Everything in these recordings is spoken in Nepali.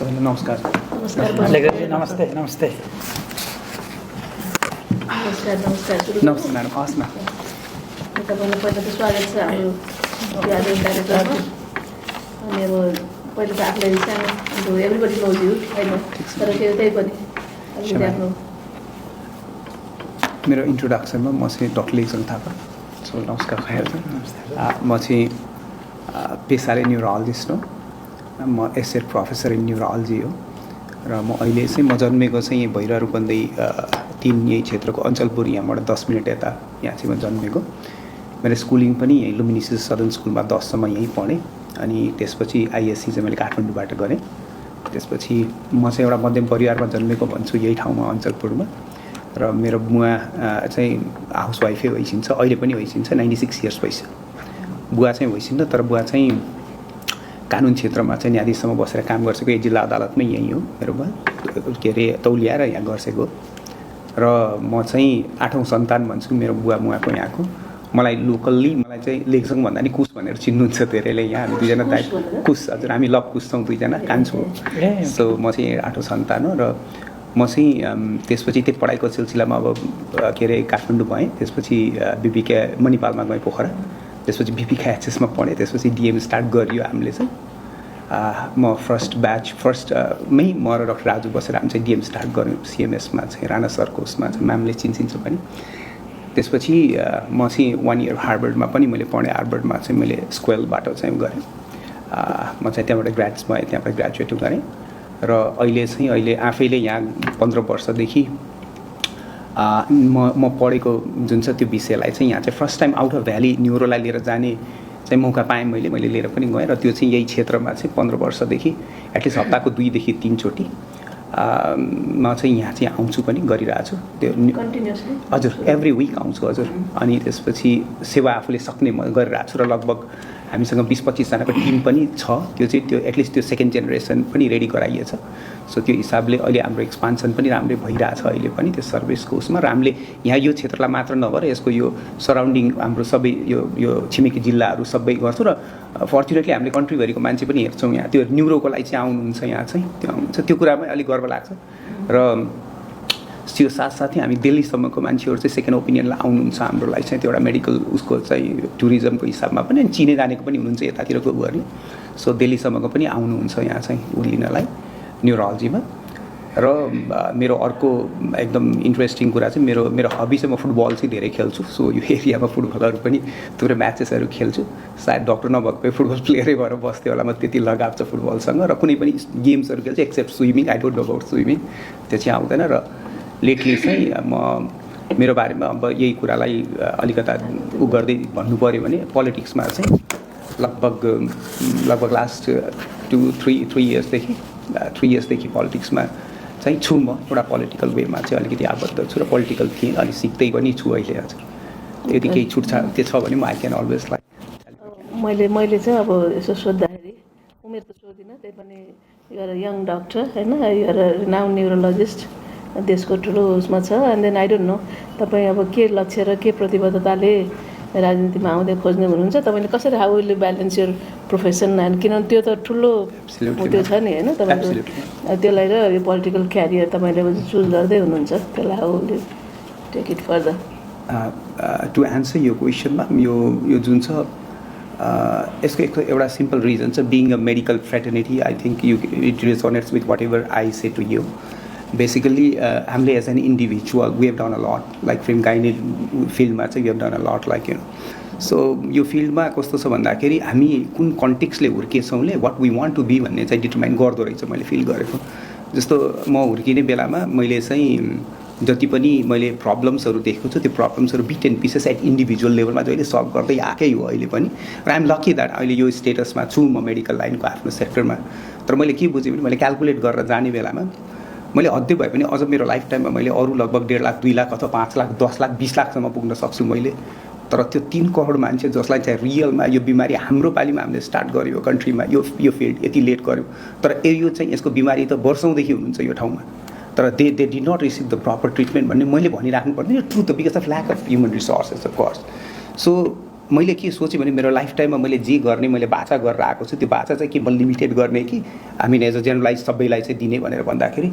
सबैलाई नमस्कार। नमस्ते नमस्ते नमस्ते म्याडम। हस् न, तपाईँलाई पहिला त स्वागत छ हाम्रो आजको कार्यक्रममा। अनि अब पहिला त आफूलाई सानो एभ्रिबडी नोज यु होइन, तर त्यो त्यही पनि अलिकति आफ्नो मेरो इन्ट्रोडक्सनमा म चाहिँ डक्टर लेखचन्द्र थापा। सबैलाई नमस्कार खुवाइहाल्छु। म चाहिँ पेसाले न्युरोलोजिस्ट हो। म एसएड प्रोफेसर इन न्युरोलोजी हो र म अहिले चाहिँ म जन्मेको चाहिँ यहीँ गइरह रूपन्देही 3 यही क्षेत्रको अञ्चलपुर, यहाँबाट 10 मिनट यता यहाँ चाहिँ म जन्मेको। मेरो स्कुलिङ पनि यहीँ लुमिनिस सदन स्कुलमा 10 सम्म यहीँ पढेँ। अनि त्यसपछि आइएससी चाहिँ मैले काठमाडौँबाट गरेँ। त्यसपछि म चाहिँ एउटा मध्यम परिवारमा जन्मेको भन्छु, यही ठाउँमा अञ्चलपुरमा। र मेरो बुवा चाहिँ हाउसवाइफै भइसिन्छ, अहिले पनि भइसिन्छ, 96 इयर्स भइसक्यो। बुवा चाहिँ भइसिन्छ, तर बुवा चाहिँ कानुन क्षेत्रमा चाहिँ न्यायाधीशसम्म बसेर काम गर्छको। यही जिल्ला अदालतमै यहीँ हो मेरो बुवा, के अरे तौलिया र यहाँ गर्छको। र म चाहिँ 8औँ सन्तान भन्छु मेरो बुवा मुवाको यहाँको। मलाई लोकल्ली मलाई चाहिँ लेखसङ भन्दा नि कुश भनेर चिन्नुहुन्छ धेरैले। यहाँ हामी दुईजना दाइ कुश, हजुर हामी लभ कुश छौँ दुईजना, कान्छो हो। सो म चाहिँ 8औँ सन्तान हो। र म चाहिँ त्यसपछि त्यो पढाइको सिलसिलामा अब के अरे काठमाडौँ भएँ। त्यसपछि बिपिके मणिपालमा गएँ पोखरा। त्यसपछि बिपिके एचएसमा पढेँ। त्यसपछि डिएम स्टार्ट गरियो हामीले चाहिँ। म फर्स्टमै म र डक्टर राजु बसेर हामी चाहिँ डिएम स्टार्ट गऱ्यौँ सिएमएसमा चाहिँ, राणा सरको उसमा चाहिँ, म्यामले चिन्छ पनि। त्यसपछि म चाहिँ 1 इयर हार्वर्डमा पनि मैले पढेँ। हार्वर्डमा चाहिँ मैले स्क्वेलबाट चाहिँ गरेँ। म चाहिँ त्यहाँबाट ग्रेजुएट भएँ, त्यहाँबाट ग्रेजुएट गरेँ। र अहिले आफैले यहाँ 15 वर्षदेखि म पढेको जुन छ त्यो विषयलाई चाहिँ यहाँ चाहिँ first time out of valley न्युरोलाई लिएर जाने चाहिँ मौका पाएँ मैले लिएर पनि गएँ। र त्यो चाहिँ यही क्षेत्रमा चाहिँ 15 वर्षदेखि एटलिस्ट हप्ताको 2 देखि 3 चोटि म चाहिँ यहाँ चाहिँ आउँछु पनि, गरिरहेको छु त्यो कन्टिन्युअसली। हजुर, एभ्री विक आउँछु हजुर। अनि त्यसपछि सेवा आफूले सक्ने म गरिरहेको छु। र लगभग हामीसँग 20-25 जनाको टिम पनि छ। त्यो चाहिँ त्यो एटलिस्ट त्यो सेकेन्ड जेनेरेसन पनि रेडी गराइएछ। सो त्यो हिसाबले अहिले हाम्रो एक्सपान्सन पनि राम्रै भइरहेछ अहिले पनि त्यो सर्भिसको उसमा। र हामीले यहाँ यो क्षेत्रलाई मात्र नभएर यसको यो सराउन्डिङ हाम्रो सबै यो छिमेकी जिल्लाहरू सबै गर्छौँ। र फर्चुनेटली हामीले कन्ट्रीभरिको मान्छे पनि हेर्छौँ यहाँ। त्यो न्युरोको लागि चाहिँ आउनुहुन्छ यहाँ चाहिँ, त्यो आउनुहुन्छ, त्यो कुरामै अलिक गर्व लाग्छ। र त्यो साथसाथै हामी दिल्लीसम्मको मान्छेहरू चाहिँ सेकेन्ड ओपिनियनलाई आउनुहुन्छ हाम्रो लागि चाहिँ, त्यो एउटा मेडिकल उसको चाहिँ टुरिज्मको हिसाबमा पनि। अनि चिने जानेको पनि हुनुहुन्छ यतातिरको गरी। सो दिल्लीसम्मको पनि आउनुहुन्छ यहाँ चाहिँ लिनलाई न्युरोलोजीमा। र मेरो अर्को एकदम इन्ट्रेस्टिङ कुरा चाहिँ मेरो हबी चाहिँ म फुटबल चाहिँ धेरै खेल्छु। सो यो एरियामा फुटबलहरू पनि थुप्रै म्याचेसहरू खेल्छु। सायद डक्टर नभएको फुटबल प्लेयरै भएर बस्थ्यो होला, म त्यति लगाव छ फुटबलसँग। र कुनै पनि गेम्सहरू खेल्छु except swimming. I don't know about swimming, त्यो चाहिँ आउँदैन। र लेटली चाहिँ म मेरो बारेमा अब यही कुरालाई अलिकता उ गर्दै भन्नु पऱ्यो भने पोलिटिक्समा चाहिँ लगभग लास्ट 3 इयर्सदेखि पोलिटिक्समा चाहिँ छु। म एउटा पोलिटिकल वेमा चाहिँ अलिकति आबद्ध छु र पोलिटिकल थिएँ, अलि सिक्दै पनि छु अहिले हजुर। यदि केही छुट्छ त्यो छ भने म आई क्यान अलवेज लाइक। मैले चाहिँ अब यसो सोद्धाखेरि उमेर त सोधिनँ, त्यही पनि यो यङ डक्टर होइन, यो रिनाउन्ड न्युरोलोजिस्ट, देशको ठुलो उसमा छ। And then I don't know तपाईँ अब के लक्ष्य र के प्रतिबद्धताले राजनीतिमा आउँदै खोज्ने हुनुहुन्छ, तपाईँले कसरी how will you balance your profession. And किनभने त्यो त ठुलो त्यो छ नि होइन तपाईँको, त्यसलाई र यो पोलिटिकल क्यारियर तपाईँले चुज गर्दै हुनुहुन्छ, त्यसलाई how will you take it further. To answer यो क्वेसनमा यो जुन छ यसको एउटा सिम्पल रिजन छ, being a medical fraternity. I think it resonates with whatever I say to you. Basically हामीले as an individual we have done a lot, like film gynae फिल्डमा चाहिँ we have done a lot like you know. So यो फिल्डमा कस्तो छ भन्दाखेरि हामी कुन कन्टेक्स्टले हुर्केछौँले what we want to be भन्ने चाहिँ डिटरमाइन गर्दो रहेछ मैले फिल गरेको। जस्तो म हुर्किने बेलामा मैले चाहिँ जति पनि मैले प्रब्लम्सहरू देखेको छु त्यो प्रब्लम्सहरू bit and pieces at individual लेभलमा जहिले सल्भ गर्दै आएकै हो अहिले पनि। र आइएम लकी द्याट अहिले यो स्टेटसमा छु म मेडिकल लाइनको आफ्नो सेक्टरमा। तर मैले के बुझेँ भने मैले क्यालकुलेट गरेर जाने बेलामा मैले अझै भए पनि अझ मेरो लाइफ टाइममा मैले अरू लगभग 1.5 लाख 2 लाख अथवा 5 लाख 10 लाख 20 लाखसम्म पुग्न सक्छु मैले। तर त्यो 3 करोड मान्छे जसलाई चाहिँ रियलमा यो बिमारी हाम्रो पालिमा हामीले स्टार्ट गर्यो कन्ट्रीमा यो फिल्ड यति लेट गर्यो, तर यो चाहिँ यसको बिमारी त वर्षौँदेखि हुनुहुन्छ यो ठाउँमा, तर they did not receive the proper treatment भन्ने मैले भनिराख्नु पर्दैन। यो truth because of lack of human resources of course. So मैले के सोचेँ भने मेरो लाइफ टाइममा मैले जे गर्ने मैले बाचा गरेर आएको छु त्यो बाचा चाहिँ के म लिमिटेड गर्ने कि हामी एज अ जेनरलाइज सबैलाई चाहिँ दिने भनेर भन्दाखेरि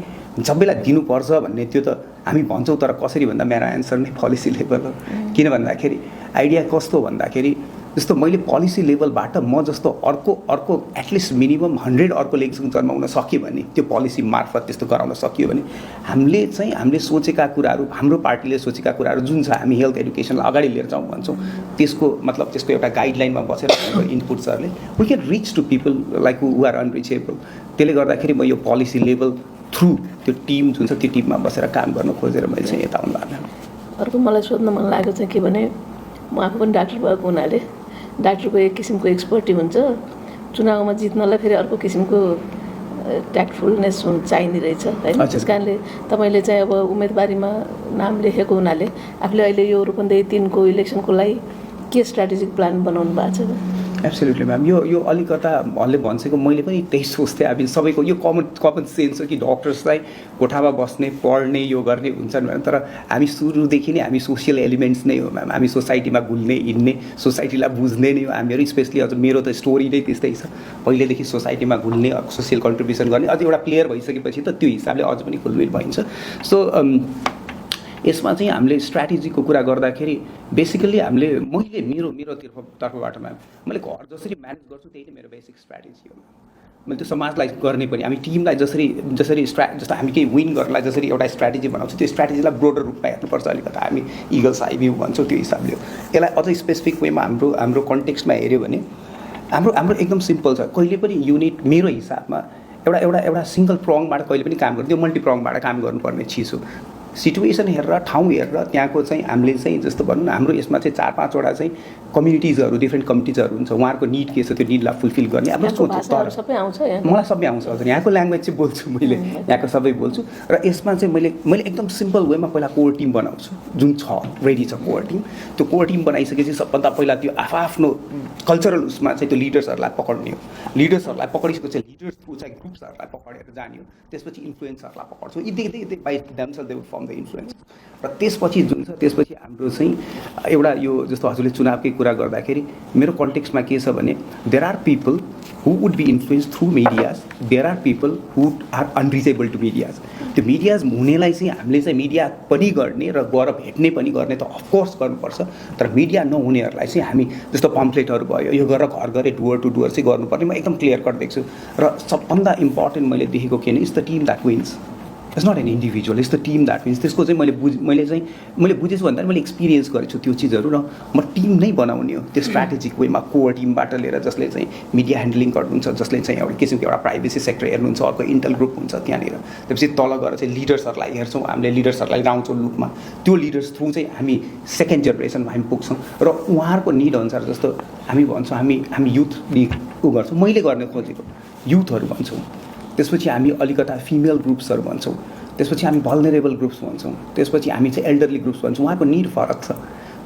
सबैलाई दिनुपर्छ भन्ने त्यो त हामी भन्छौँ तर कसरी भन्दा मेरो एन्सर नै पोलिसी लेभल हो किन भन्दाखेरि आइडिया कस्तो भन्दाखेरि जस्तो मैले पोलिसी लेभलबाट म जस्तो अर्को एटलिस्ट मिनिमम 100 अर्को लेखिङ जन्माउन सक्यो भने त्यो पोलिसी मार्फत त्यस्तो गराउन सकियो भने हामीले सोचेका कुराहरू हाम्रो पार्टीले सोचेका कुराहरू जुन छ हामी हेल्थ एडुकेसनलाई अगाडि लिएर जाउँ भन्छौँ त्यसको मतलब त्यसको एउटा गाइडलाइनमा बसेर इनपुट्सहरूले we can reach to people like who are unreachable त्यसले गर्दाखेरि म यो पोलिसी लेभल थ्रु त्यो टिम जुन छ त्यो टिममा बसेर काम गर्न खोजेर मैले चाहिँ यता आउनु लाग्यो। अर्को मलाई सोध्न मन लागेको चाहिँ के भने म आफू पनि डाक्टर भएको हुनाले डाक्टरको एक किसिमको एक्सपर्टी हुन्छ चुनावमा जित्नलाई फेरि अर्को किसिमको ट्याक्टफुलनेस चाहिने रहेछ होइन त्यस कारणले तपाईँले चाहिँ अब उम्मेदवारीमा नाम लेखेको हुनाले आफूले अहिले यो रूपन्देही 3 को इलेक्सनको लागि के स्ट्राटेजिक प्लान बनाउनु भएको छ? एब्सोल्युटली म्याम यो अलिकता हल्ले भन्छेको मैले पनि त्यही सोच्थेँ अब सबैको यो कमन सेन्स हो कि डक्टर्सलाई कोठामा बस्ने पढ्ने यो गर्ने हुन्छन् भने तर हामी सुरुदेखि नै हामी सोसियल एलिमेन्ट्स नै हो म्याम हामी सोसाइटीमा घुल्ने हिँड्ने सोसाइटीलाई बुझ्ने नै हो हामीहरू स्पेसली अझ मेरो त स्टोरी नै त्यस्तै छ पहिलेदेखि सोसाइटीमा घुल्ने सोसियल कन्ट्रिब्युसन गर्ने अझ एउटा प्लेयर भइसकेपछि त त्यो हिसाबले अझ पनि घुलमिल भइन्छ। सो यसमा चाहिँ हामीले स्ट्राटेजीको कुरा गर्दाखेरि बेसिकली हामीले मैले मेरो तर्फबाट मैले घर जसरी म्यानेज गर्छु त्यही नै मेरो बेसिक स्ट्राटेजी हो। मैले त्यो समाजलाई गर्ने पनि हामी टिमलाई जस्तो हामी केही विन गर्नलाई जसरी एउटा स्ट्राटेजी बनाउँछौँ त्यो स्ट्राटेजीलाई ब्रोडर रूपमा हेर्नुपर्छ अलिकति हामी इगल्स आई भ्यू भन्छौँ त्यो हिसाबले हो। यसलाई अझै स्पेसिफिक वेमा हाम्रो कन्टेक्स्टमा हेऱ्यो भने हाम्रो एकदम सिम्पल छ कहिले पनि युनिट मेरो हिसाबमा एउटा सिङ्गल प्रङबाट कहिले पनि काम गर्दैन त्यो मल्टी प्रङबाट काम गर्नुपर्ने चिज हो। सिचुएसन हेरेर ठाउँ हेरेर त्यहाँको चाहिँ हामीले चाहिँ जस्तो भनौँ न हाम्रो यसमा चाहिँ 4-5वटा चाहिँ कम्युनिटिजहरू डिफ्रेन्ट कम्युनिटिजहरू हुन्छ उहाँहरूको निड के छ त्यो निडलाई फुलफिल गर्ने आफ्नो सोच तर सबै आउँछ मलाई सबै आउँछ हजुर यहाँको ल्याङ्ग्वेज चाहिँ बोल्छु मैले यहाँको सबै बोल्छु र यसमा चाहिँ मैले एकदम सिम्पल वेमा पहिला कोर टिम बनाउँछु जुन छ रेडी छ कोर टिम त्यो कोर टिम बनाइसकेपछि सबभन्दा पहिला त्यो आफ्नो कल्चरल उसमा चाहिँ त्यो लिडर्सहरूलाई पक्ड्ने हो लिडर्सहरूलाई पक्डिसकेपछि लिडर्स थ्रु चाहिँ ग्रुप्सहरूलाई पक्डेर जाने हो त्यसपछि इन्फ्लुएन्सरलाई पक्ड्छु यति by themselves they would form the influence र त्यसपछि जुन छ त्यसपछि हाम्रो चाहिँ एउटा यो जस्तो हजुरले चुनावकै कुरा गर्दाखेरि मेरो कन्टेक्स्टमा के छ भने there are people who would be influence through medias there are people who are unreachable to medias त्यो मिडियाज हुनेलाई चाहिँ हामीले चाहिँ मिडिया पनि गर्ने र गएर भेट्ने पनि गर्ने त अफकोर्स गर्नुपर्छ तर मिडिया नहुनेहरूलाई चाहिँ हामी जस्तो पम्फलेटहरू भयो यो गरेर घर गरे डुवर टु डुवर चाहिँ गर्नुपर्ने म एकदम क्लियर कट देख्छु र सबभन्दा इम्पोर्टेन्ट मैले देखेको के भने it's the team that wins it's not an individual it's the team that wins त्यसको चाहिँ मैले बुझेछु भन्दा मैले एक्सपिरियन्स गरेको छु त्यो चिजहरू र म टिम नै बनाउने हो त्यो स्ट्राटेजिक वेमा कोर टिमबाट लिएर जसले चाहिँ मिडिया ह्यान्डलिङ गर्नुहुन्छ जसले चाहिँ एउटा किसिमको एउटा प्राइभेसी सेक्टर हेर्नुहुन्छ अर्को इन्टल ग्रुप हुन्छ त्यहाँनिर त्यसपछि तल गएर चाहिँ लिडर्सहरूलाई हेर्छौँ हामीले लिडर्सहरूलाई लाउँछौँ लुपमा त्यो लिडर्स थ्रु चाहिँ हामी सेकेन्ड जेनेरेसनमा हामी पुग्छौँ र उहाँहरूको निड अनुसार जस्तो हामी भन्छौँ हामी युथ उ गर्छौँ मैले गर्ने खोजेको युथहरू भन्छौँ त्यसपछि हामी अलिकता फिमेल ग्रुप्सहरू भन्छौँ त्यसपछि हामी भल्नरेबल ग्रुप्स भन्छौँ त्यसपछि हामी चाहिँ एल्डरली ग्रुप्स भन्छौँ उहाँको निड फरक छ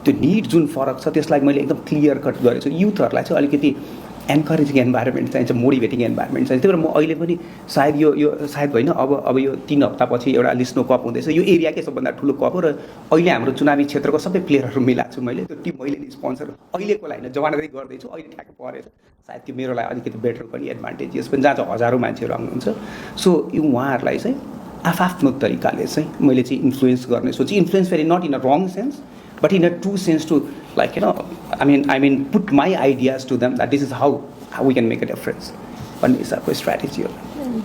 त्यो निड जुन फरक छ त्यसलाई मैले एकदम क्लियर कट गरेको छु युथहरूलाई चाहिँ अलिकति एन्करेजिङ एन्भाइरोमेन्ट चाहिन्छ मोटिभेटिङ एन्भाइरोमेन्ट चाहिन्छ त्यही भएर म अहिले पनि सायद यो सायद होइन अब यो 3 हप्तापछि एउटा लिस्नो कप हुँदैछ यो एरियाकै सबभन्दा ठुलो कप हो र अहिले हाम्रो चुनावी क्षेत्रको सबै प्लेयरहरू मिलाएको छु मैले त्यो टिम मैले नि स्पोन्सर अहिलेको लागि जमानादै गर्दैछु अहिले ठ्याक्क परेछ सायद त्यो मेरो लागि अलिकति बेटर पनि एडभान्टेजेस पनि जहाँ चाहिँ हजारौँ मान्छेहरू आउनुहुन्छ सो यो उहाँहरूलाई चाहिँ आफ्नो तरिकाले चाहिँ मैले चाहिँ इन्फ्लुएन्स गर्ने सोचेँ इन्फ्लुएन्स फेरि not in a wrong sense but in a true sense to like I mean put my ideas to them that this is how we can make a difference भन्ने हिसाबको स्ट्राटेजी हो।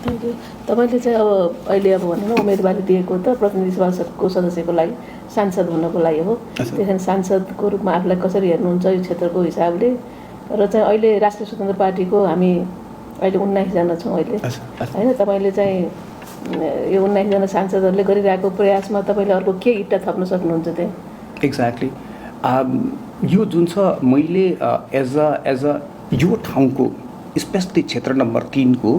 Thank you. तपाईँले चाहिँ अब अहिले अब भनौँ न उम्मेदवारी दिएको त प्रतिनिधि सभाको सदस्यको लागि सांसद हुनको लागि हो त्यहाँदेखि सांसदको रूपमा आफूलाई कसरी हेर्नुहुन्छ यो क्षेत्रको हिसाबले र चाहिँ अहिले राष्ट्रिय स्वतन्त्र पार्टीको हामी अहिले 19 जना छौँ अहिले होइन तपाईँले चाहिँ यो 19 जना सांसदहरूले गरिरहेको प्रयासमा तपाईँले अर्को के इट्टा थप्न सक्नुहुन्छ त्यहाँ? एक्ज्याक्टली यो जुन छ मैले एज अ यो ठाउँको स्पेसली क्षेत्र नम्बर 3 को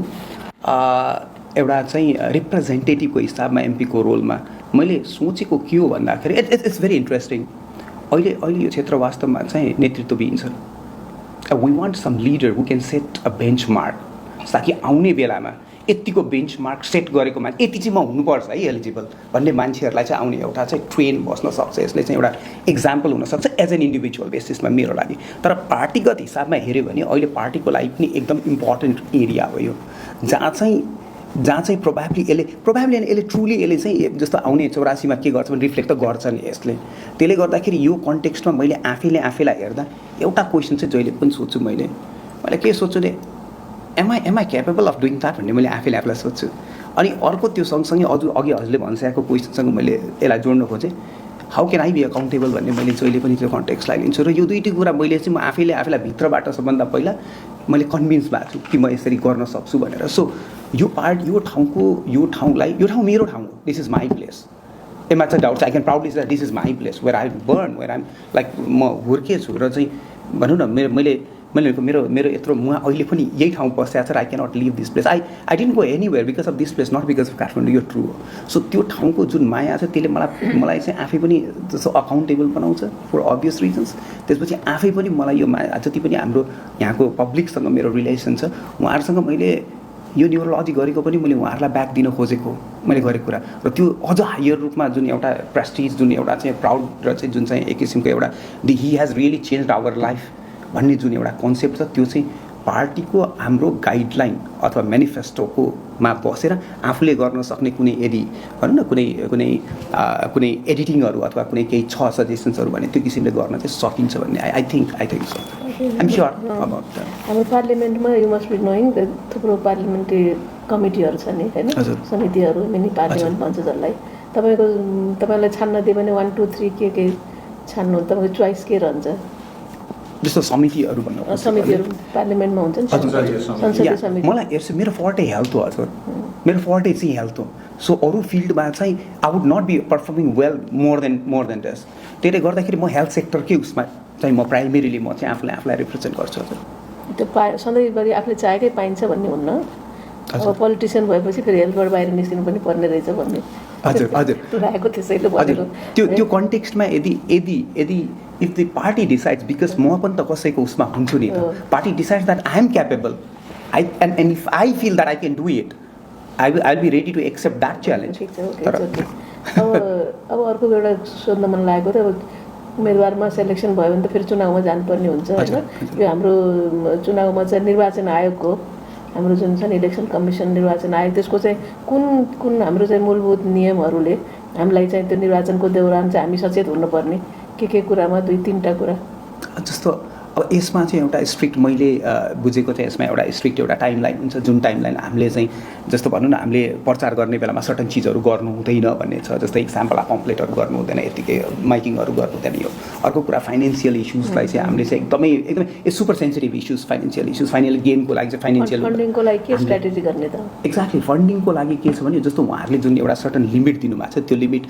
एउटा चाहिँ रिप्रेजेन्टेटिभको हिसाबमा एमपीको रोलमा मैले सोचेको के हो भन्दाखेरि इट्स भेरी इन्ट्रेस्टिङ अहिले यो क्षेत्र वास्तवमा चाहिँ नेतृत्वविहीन छ we want some leader who can set a benchmark ताकि आउने बेलामा यतिको बेन्चमार्क सेट गरेको मान्छे यति चाहिँ म हुनुपर्छ है एलिजिबल भन्ने मान्छेहरूलाई चाहिँ आउने एउटा चाहिँ ट्रेन बस्न सक्छ। यसले चाहिँ एउटा इक्जाम्पल हुनसक्छ एज एन इन्डिभिजुअल बेसिसमा मेरो लागि। तर पार्टीगत हिसाबमा हेऱ्यो भने अहिले पार्टीको लागि पनि एकदम इम्पोर्टेन्ट एरिया हो यो, जहाँ चाहिँ प्रोभाब्ली यसले ट्रुली यसले चाहिँ जस्तो आउने 84मा के गर्छ भने रिफ्लेक्ट त गर्छ नि यसले। त्यसले गर्दाखेरि यो कन्टेक्स्टमा मैले आफैलाई हेर्दा एउटा क्वेसन चाहिँ जहिले पनि सोध्छु मैले के सोध्छु भने am I capable of doing that भन्ने मैले आफैलाई सोध्छु। अनि अर्को त्यो सँगसँगै अघि हजुरले भनिसकेको क्वेसनसँग मैले यसलाई जोड्न खोजेँ, how can I be accountable भन्ने मैले जहिले पनि त्यो कन्टेक्स्टलाई लिन्छु। र यो दुईटै कुरा मैले चाहिँ म आफैलाई भित्रबाट सबभन्दा पहिला मैले कन्भिन्स भएको छु कि म यसरी गर्न सक्छु भनेर। सो यो ठाउँ मेरो ठाउँ हो, दिस इज माई प्लेस। एमा चाहिँ doubts I can proudly say this is my place where I born where I'm like म हुर्केछु र चाहिँ भनौँ न मेरो यत्रो म अहिले पनि यही ठाउँ बसिरहेको छ। I cannot leave this place. I didn't go anywhere because of this place, not because of Kathmandu. यो ट्रु हो। सो त्यो ठाउँको जुन माया छ त्यसले मलाई चाहिँ आफै पनि जस्तो अकाउन्टेबल बनाउँछ फर अभियस रिजन्स। त्यसपछि आफै पनि मलाई यो माया जति पनि हाम्रो यहाँको पब्लिकसँग मेरो रिलेसन छ, उहाँहरूसँग मैले यो न्युरोलोजी गरेको पनि मैले उहाँहरूलाई ब्याक दिन खोजेको मैले गरेको कुरा र त्यो अझ हायर रूपमा जुन एउटा प्रेस्टिज, जुन एउटा चाहिँ प्राउड र चाहिँ जुन चाहिँ एक किसिमको एउटा he has really change our life भन्ने जुन एउटा कन्सेप्ट छ, त्यो चाहिँ पार्टीको हाम्रो गाइडलाइन अथवा मेनिफेस्टोकोमा बसेर आफूले गर्न सक्ने कुनै यदि भनौँ न कुनै एडिटिङहरू अथवा कुनै केही छ सजेसन्सहरू भने त्यो किसिमले गर्न चाहिँ सकिन्छ भन्ने I think so I'm sure about that. हाम्रो पार्लियामेन्टमा यु मस्ट बी नोइङ थुप्रो पार्लियामेन्ट्री कमिटीहरू छ नि होइन, समितिहरू मिनी पार्लियामेन्ट भन्छ जसलाई। तपाईँलाई छान्न दियो भने 1 2 3 के छान्नु, तपाईँको चोइस के रहन्छ? जस्तो समितिहरू भन्नु समितिहरू पार्लियामेन्टमा हुन्छ नि, संसदीय समिति। मलाई हेर्छु मेरो फर्टै हेल्थ हो हजुर, मेरो फर्टै चाहिँ हेल्थ हो। सो अरू फिल्डमा चाहिँ I would not be performing well more than this. त्यसले गर्दाखेरि म हेल्थ सेक्टरकै उसमा चाहिँ म प्राइमेरीली म चाहिँ आफूलाई रिप्रेजेन्ट गर्छु हजुर। त्यो सधैँभरि आफूले चाहेकै पाइन्छ भन्ने हुन्न, अब पोलिटिसियन भएपछि फेरि हेल्थबाट बाहिर निस्किनु पनि पर्ने रहेछ भन्ने हजुर राखेको त्यसैले भनेको त्यो कन्टेक्स्टमा यदि if the party decides, because म पनि त कसैको उसमा हुन्छु नि त, party decides that I am capable and if I feel that I can do it I will be ready to accept that challenge. अब अर्को एउटा सोध्न मन लागेको त, अब उम्मेदवारमा सेलेक्सन भयो भने त फेरि चुनावमा जानुपर्ने हुन्छ होइन। यो हाम्रो चुनावमा चाहिँ निर्वाचन आयोगको हाम्रो जुन छ नि इलेक्सन कमिसन निर्वाचन आयोग, त्यसको चाहिँ कुन हाम्रो चाहिँ मूलभूत नियमहरूले हामीलाई चाहिँ त्यो निर्वाचनको दौरान चाहिँ हामी सचेत हुनुपर्ने के कुरामा 2-3टा कुरा? जस्तो अब यसमा चाहिँ एउटा स्ट्रिक्ट मैले बुझेको चाहिँ यसमा एउटा स्ट्रिक्ट एउटा टाइमलाइन हुन्छ, जुन टाइमलाइन हामीले चाहिँ जस्तो भनौँ न हामीले प्रचार गर्ने बेलामा सर्टन चिजहरू गर्नु हुँदैन भन्ने छ। जस्तै इक्जाम्पल पम्पलेटहरू गर्नु हुँदैन, यतिकै माइकिङहरू गर्नु हुँदैन। यो अर्को कुरा फाइनेन्सियल इस्युजलाई चाहिँ हामीले चाहिँ एकदमै super sensitive issues, financial issues, final गेनको लागि चाहिँ फाइनेन्सियल फन्डिङको लागि के स्ट्राटेजी गर्ने त? एक्ज्याक्टली फन्डिङको लागि के छ भने जस्तो उहाँहरूले जुन एउटा सर्टन लिमिट दिनुभएको छ, त्यो लिमिट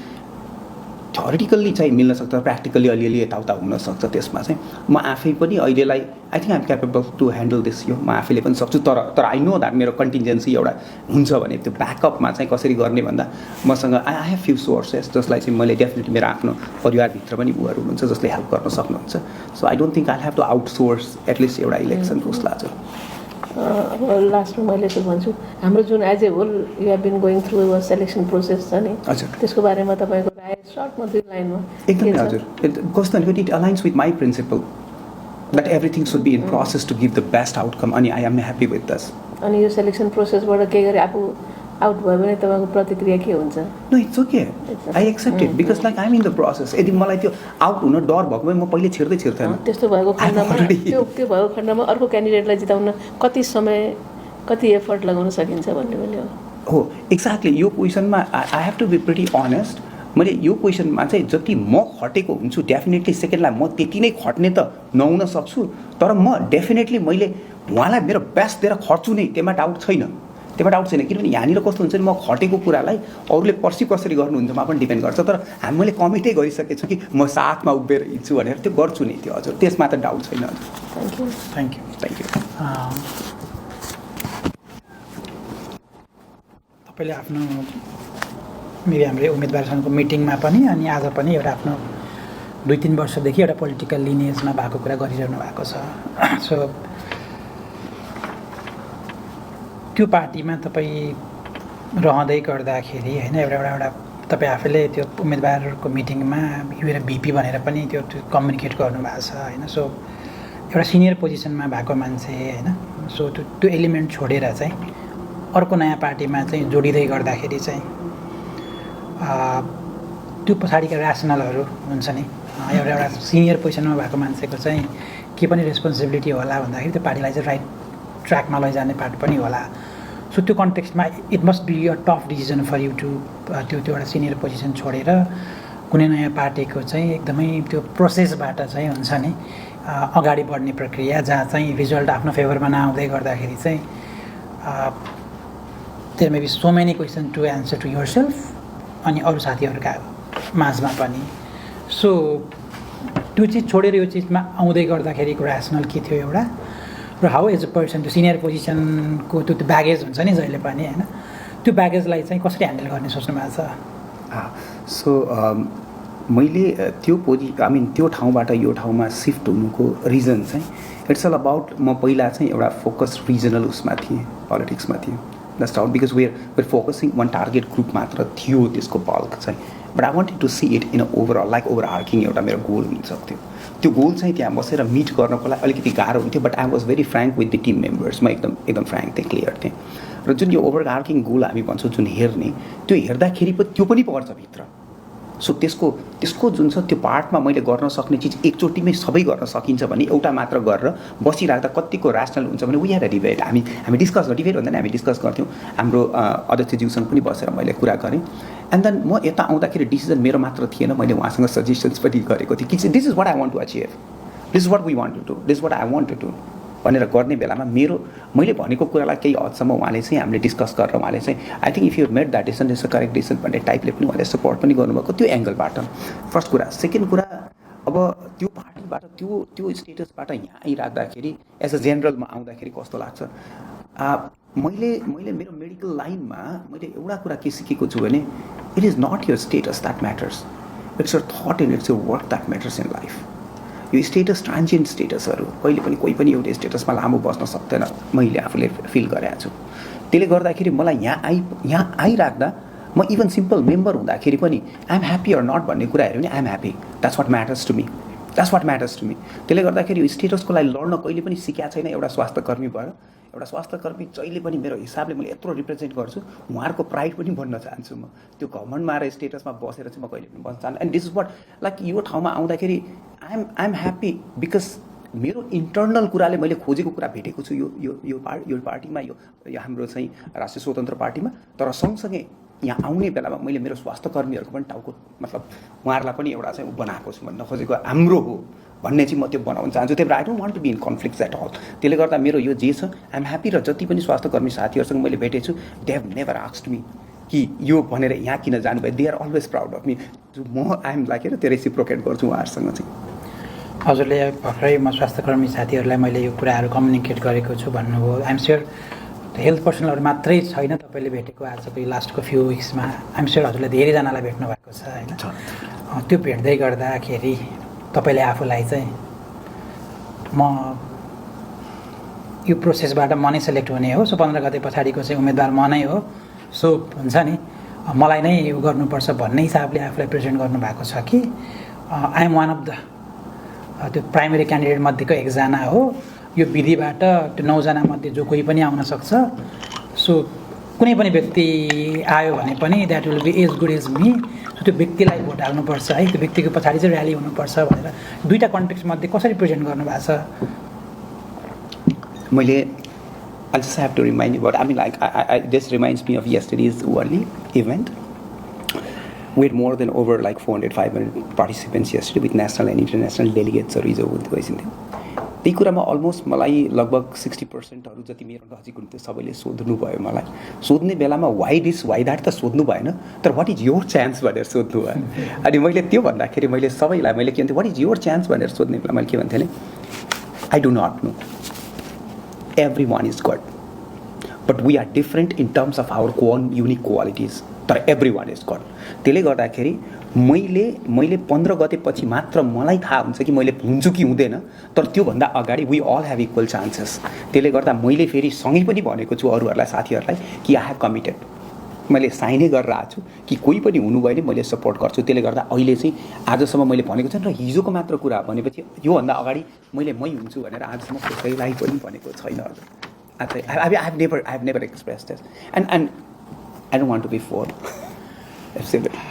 थ्योरिटिकल्ली चाहिँ मिल्न सक्छ, प्र्याक्टिकल्ली अलिअलि यताउता हुनसक्छ। त्यसमा चाहिँ म आफै पनि अहिलेलाई I think I'm capable to handle this. यो म आफैले पनि सक्छु, तर आई नो द्याट मेरो कन्टिन्जेन्सी एउटा हुन्छ भने त्यो ब्याकअपमा चाहिँ कसरी गर्ने भन्दा मसँग आई हेभ फ्यु सोर्सेस जसलाई चाहिँ मैले डेफिनेटली मेरो आफ्नो परिवारभित्र पनि उहाँहरू हुनुहुन्छ जसले हेल्प गर्न सक्नुहुन्छ। So I don't think I have to outsource at least एउटा इलेक्सनको उसलाई चाहिँ। अब लास्टमा मैले यसो भन्छु, हाम्रो जुन as a whole you have been going through a selection process छ नि, त्यसको बारेमा तपाईँको राय सर्टमा 2 लाइनमा? एकदमै हजुर, कस्तो भने it aligns with my principle that everything should be in process to give the best outcome, अनि I am happy with this. अनि यो सेलेक्सन प्रोसेसबाट के गरे आफू आउट भयो भने तपाईँको प्रतिक्रिया के हुन्छ? No it's okay, I accept it because like I am in the process. यदि मलाई त्यो आउट हुन डर भएको भए म पहिले छिर्दैन। त्यस्तो भएको खण्डमा त्यो भएको खण्डमा अर्को क्यान्डिडेटलाई जिताउन कति समय कति एफर्ट लगाउन सकिन्छ भन्ने पनि हो। एक्ज्याक्टली यो क्वेसनमा I have to be pretty honest. मैले यो क्वेसनमा चाहिँ जति म खटेको हुन्छु डेफिनेटली सेकेन्डलाई म त्यति नै खट्ने त नहुन सक्छु, तर म डेफिनेटली मैले उहाँलाई मेरो बेस्ट दिएर खट्छु नै, त्यसमा डाउट छैन। किनभने यहाँनिर कस्तो हुन्छ नि, म खटेको कुरालाई अरूले पर्सिभ कसरी गर्नुहुन्छमा पनि डिपेन्ड गर्छ। तर हामीले कमिटै गरिसकेको छु कि म साथमा उभिएर हिँड्छु भनेर, त्यो गर्छु नि त्यो हजुर, त्यसमा त डाउट छैन हजुर। Thank you. तपाईँले आफ्नो मेरो हाम्रो उम्मेदवारसँगको मिटिङमा पनि अनि आज पनि एउटा आफ्नो 2-3 वर्षदेखि एउटा पोलिटिकल लिनियजमा भएको कुरा गरिरहनु भएको छ। सो त्यो पार्टीमा तपाईँ रहँदै गर्दाखेरि होइन एउटा तपाईँ आफैले त्यो उम्मेदवारहरूको मिटिङमा एउटा भिपी भनेर पनि त्यो कम्युनिकेट गर्नुभएको छ होइन. सो एउटा सिनियर पोजिसनमा भएको मान्छे होइन. सो त्यो एलिमेन्ट छोडेर चाहिँ अर्को नयाँ पार्टीमा चाहिँ जोडिँदै गर्दाखेरि चाहिँ त्यो पछाडिका ऱ्यासनलहरू हुन्छ नि. एउटा सिनियर पोजिसनमा भएको मान्छेको चाहिँ के पनि रेस्पोन्सिबिलिटी होला भन्दाखेरि त्यो पार्टीलाई चाहिँ राइट ट्र्याकमा लैजाने पार्ट पनि होला. सो त्यो कन्टेक्स्टमा it must be a tough decision for you to त्यो एउटा सिनियर पोजिसन छोडेर कुनै नयाँ पार्टीको चाहिँ एकदमै त्यो प्रोसेसबाट चाहिँ हुन्छ नि अगाडि बढ्ने प्रक्रिया जहाँ चाहिँ रिजल्ट आफ्नो फेभरमा नआउँदै गर्दाखेरि चाहिँ there may be so many question to answer to yourself अनि अरू साथीहरूका माझमा पनि. सो त्यो चिज छोडेर यो चिजमा आउँदै गर्दाखेरिको ऱ्यासनल के थियो एउटा र हाउ एज अ पर्सन त्यो सिनियर पोजिसनको त्यो ब्यागेज हुन्छ नि जहिले पनि होइन. त्यो ब्यागेजलाई चाहिँ कसरी ह्यान्डल गर्ने सोच्नु भएको छ? सो मैले त्यो ठाउँबाट यो ठाउँमा सिफ्ट हुनुको रिजन चाहिँ इट्स अल अबाउट म पहिला चाहिँ एउटा फोकस रिजनल उसमा थिएँ, पोलिटिक्समा थिएँ. That's out because we're focusing one target group मात्र थियो त्यसको बल्क चाहिँ. But I wanted to see it in overall like overarching एउटा मेरो गोल हुनसक्थ्यो. त्यो गोल चाहिँ त्यहाँ बसेर मिट गर्नको लागि अलिकति गाह्रो हुन्थ्यो. But I was very frank with the team members. म एकदम फ्रेङ्क थिएँ, क्लियर थिएँ. र जुन यो ओभर आर्किङ गोल हामी भन्छौँ जुन हेर्ने त्यो हेर्दाखेरि त्यो पनि पर्छ भित्र. सो त्यसको जुन छ त्यो पार्टमा मैले गर्न सक्ने चिज एकचोटिमै सबै गर्न सकिन्छ भने एउटा मात्र गरेर बसिराख्दा कतिको ऱ्यासनल हुन्छ भने वी ह्याड अ डिबेट. हामी डिस्कस डिबेट भन्दा हामी डिस्कस गर्थ्यौँ. हाम्रो अध्यक्षज्यूसँग पनि बसेर मैले कुरा गरेँ. एन्ड देन म यता आउँदाखेरि डिसिजन मेरो मात्र थिएन, मैले उहाँसँग सजेसन्स पनि गरेको थिएँ कि this is what I want to achieve, this is what we want to do, this is what I want to do भनेर गर्ने बेलामा मैले भनेको कुरालाई केही हदसम्म उहाँले चाहिँ हामीले डिस्कस गरेर उहाँले चाहिँ I think if you made that decision is a correct decision भन्ने टाइपले पनि उहाँले सपोर्ट पनि गर्नुभएको त्यो एङ्गलबाट. फर्स्ट कुरा. सेकेन्ड कुरा, अब त्यो पार्टीबाट त्यो स्टेटसबाट यहाँ आइराख्दाखेरि एज अ जेनरलमा आउँदाखेरि कस्तो लाग्छ, मैले मेरो मेडिकल लाइनमा मैले एउटा कुरा के सिकेको छु भने it is not your status that matters, it's your thought and it's your work that matters in life. यो स्टेटस ट्रान्जिएन्ट स्टेटसहरू कहिले पनि कोही पनि एउटै स्टेटसमा लामो बस्न सक्दैन, मैले आफूले फिल गरेको छु. त्यसले गर्दाखेरि मलाई यहाँ आइराख्दा म इभन सिम्पल मेम्बर हुँदाखेरि पनि आइएम ह्याप्पी अर नट भन्ने कुरा हेऱ्यो भने I'm happy. That's what matters to me. त्यसले गर्दाखेरि यो स्टेटसको लागि लड्न कहिले पनि सिकेको छैन. एउटा स्वास्थ्यकर्मी भएर एउटा स्वास्थ्यकर्मी जहिले पनि मेरो हिसाबले मैले यत्रो रिप्रेजेन्ट गर्छु, उहाँहरूको प्राइड पनि बन्न चाहन्छु. म त्यो घमण्डमा र स्टेटसमा बसेर चाहिँ म कहिले पनि बस्न चाहन्छु. And this is what like यो ठाउँमा आउँदाखेरि आइएम ह्याप्पी बिकज मेरो इन्टर्नल कुराले मैले खोजेको कुरा भेटेको छु यो पार्टीमा, यो हाम्रो चाहिँ राष्ट्रिय स्वतन्त्र पार्टीमा. तर सँगसँगै यहाँ आउने बेलामा मैले मेरो स्वास्थ्यकर्मीहरूको पनि टाउको मतलब उहाँहरूलाई पनि एउटा चाहिँ बनाएको छु भन्न खोजेको हाम्रो हो भन्ने चाहिँ म त्यो बनाउन चाहन्छु. त्यही भएर I don't want to be in conflict at all. त्यसले गर्दा मेरो यो जे छ आइएम ह्याप्पी. र जति पनि स्वास्थ्यकर्मी साथीहरूसँग मैले भेटेको छु they have never asked me कि यो भनेर यहाँ किन जानुभयो. They are always proud of me. म आइएम लाइक त्यो रेसिप्रोकेट गर्छु उहाँहरूसँग चाहिँ. हजुरले भर्खरै म स्वास्थ्यकर्मी साथीहरूलाई मैले यो कुराहरू कम्युनिकेट गरेको छु भन्नुभयो. आइएम स्योर हेल्थ पर्सनलहरू मात्रै छैन तपाईँले भेटेको आजको यो लास्टको फ्यु विक्समा. आइएम स्योर हजुरले धेरैजनालाई भेट्नु भएको छ होइन. त्यो भेट्दै गर्दाखेरि तपाईँले आफूलाई चाहिँ म यो प्रोसेसबाट म नै सेलेक्ट हुने हो, सो 15 गते पछाडिको चाहिँ उम्मेदवार म नै हो, सो हुन्छ नि मलाई नै यो गर्नुपर्छ भन्ने हिसाबले आफूलाई प्रेजेन्ट गर्नुभएको छ कि I am one of the त्यो प्राइमेरी क्यान्डिडेट मध्येको एकजना हो. यो विधिबाट त्यो 9 जना मध्ये जो कोही पनि आउन सक्छ. सो कुनै पनि व्यक्ति आयो भने पनि that will be as good as me. So त्यो व्यक्तिलाई भोट हाल्नुपर्छ है, त्यो व्यक्तिको पछाडि चाहिँ र्याली हुनुपर्छ भनेर दुईवटा कन्टेक्स्टमध्ये कसरी प्रेजेन्ट गर्नुभएको छ? मैले I just have to remind you about, I mean, like, this reminds me of yesterday's Worldly event. We had more than over like 400, 500 participants yesterday with national and international delegates. त्यही कुरामा अलमोस्ट मलाई लगभग 60%हरू जति मेरो नजिक हुन्थ्यो सबैले सोध्नु भयो. मलाई सोध्ने बेलामा वाइ द्याट त सोध्नु भएन, तर वाट इज योर चान्स भनेर सोध्नु भयो. अनि मैले त्यो भन्दाखेरि मैले सबैलाई मैले के भन्थेँ, वाट इज योर चान्स भनेर सोध्ने बेला मैले के भन्थेँ भने I do not know, everyone is God. But we are different in terms of our own unique qualities, तर एभ्री वान इज गड। त्यसले गर्दाखेरि मैले 15 गतेपछि मात्र मलाई थाहा हुन्छ कि मैले हुन्छु कि हुँदैन, तर त्योभन्दा अगाडि we all have equal chances. त्यसले गर्दा मैले फेरि सँगै पनि भनेको छु अरूहरूलाई, साथीहरूलाई कि आई हेभ कमिटेड, मैले साइनै गरेर आएको छु कि कोही पनि हुनुभयो भने मैले सपोर्ट गर्छु। त्यसले गर्दा अहिले चाहिँ आजसम्म मैले भनेको छैन र हिजोको मात्र कुरा भनेपछि योभन्दा अगाडि मैले मै हुन्छु भनेर आजसम्म कसैलाई पनि भनेको छैन। I have never expressed this, and I don't want to be fooled.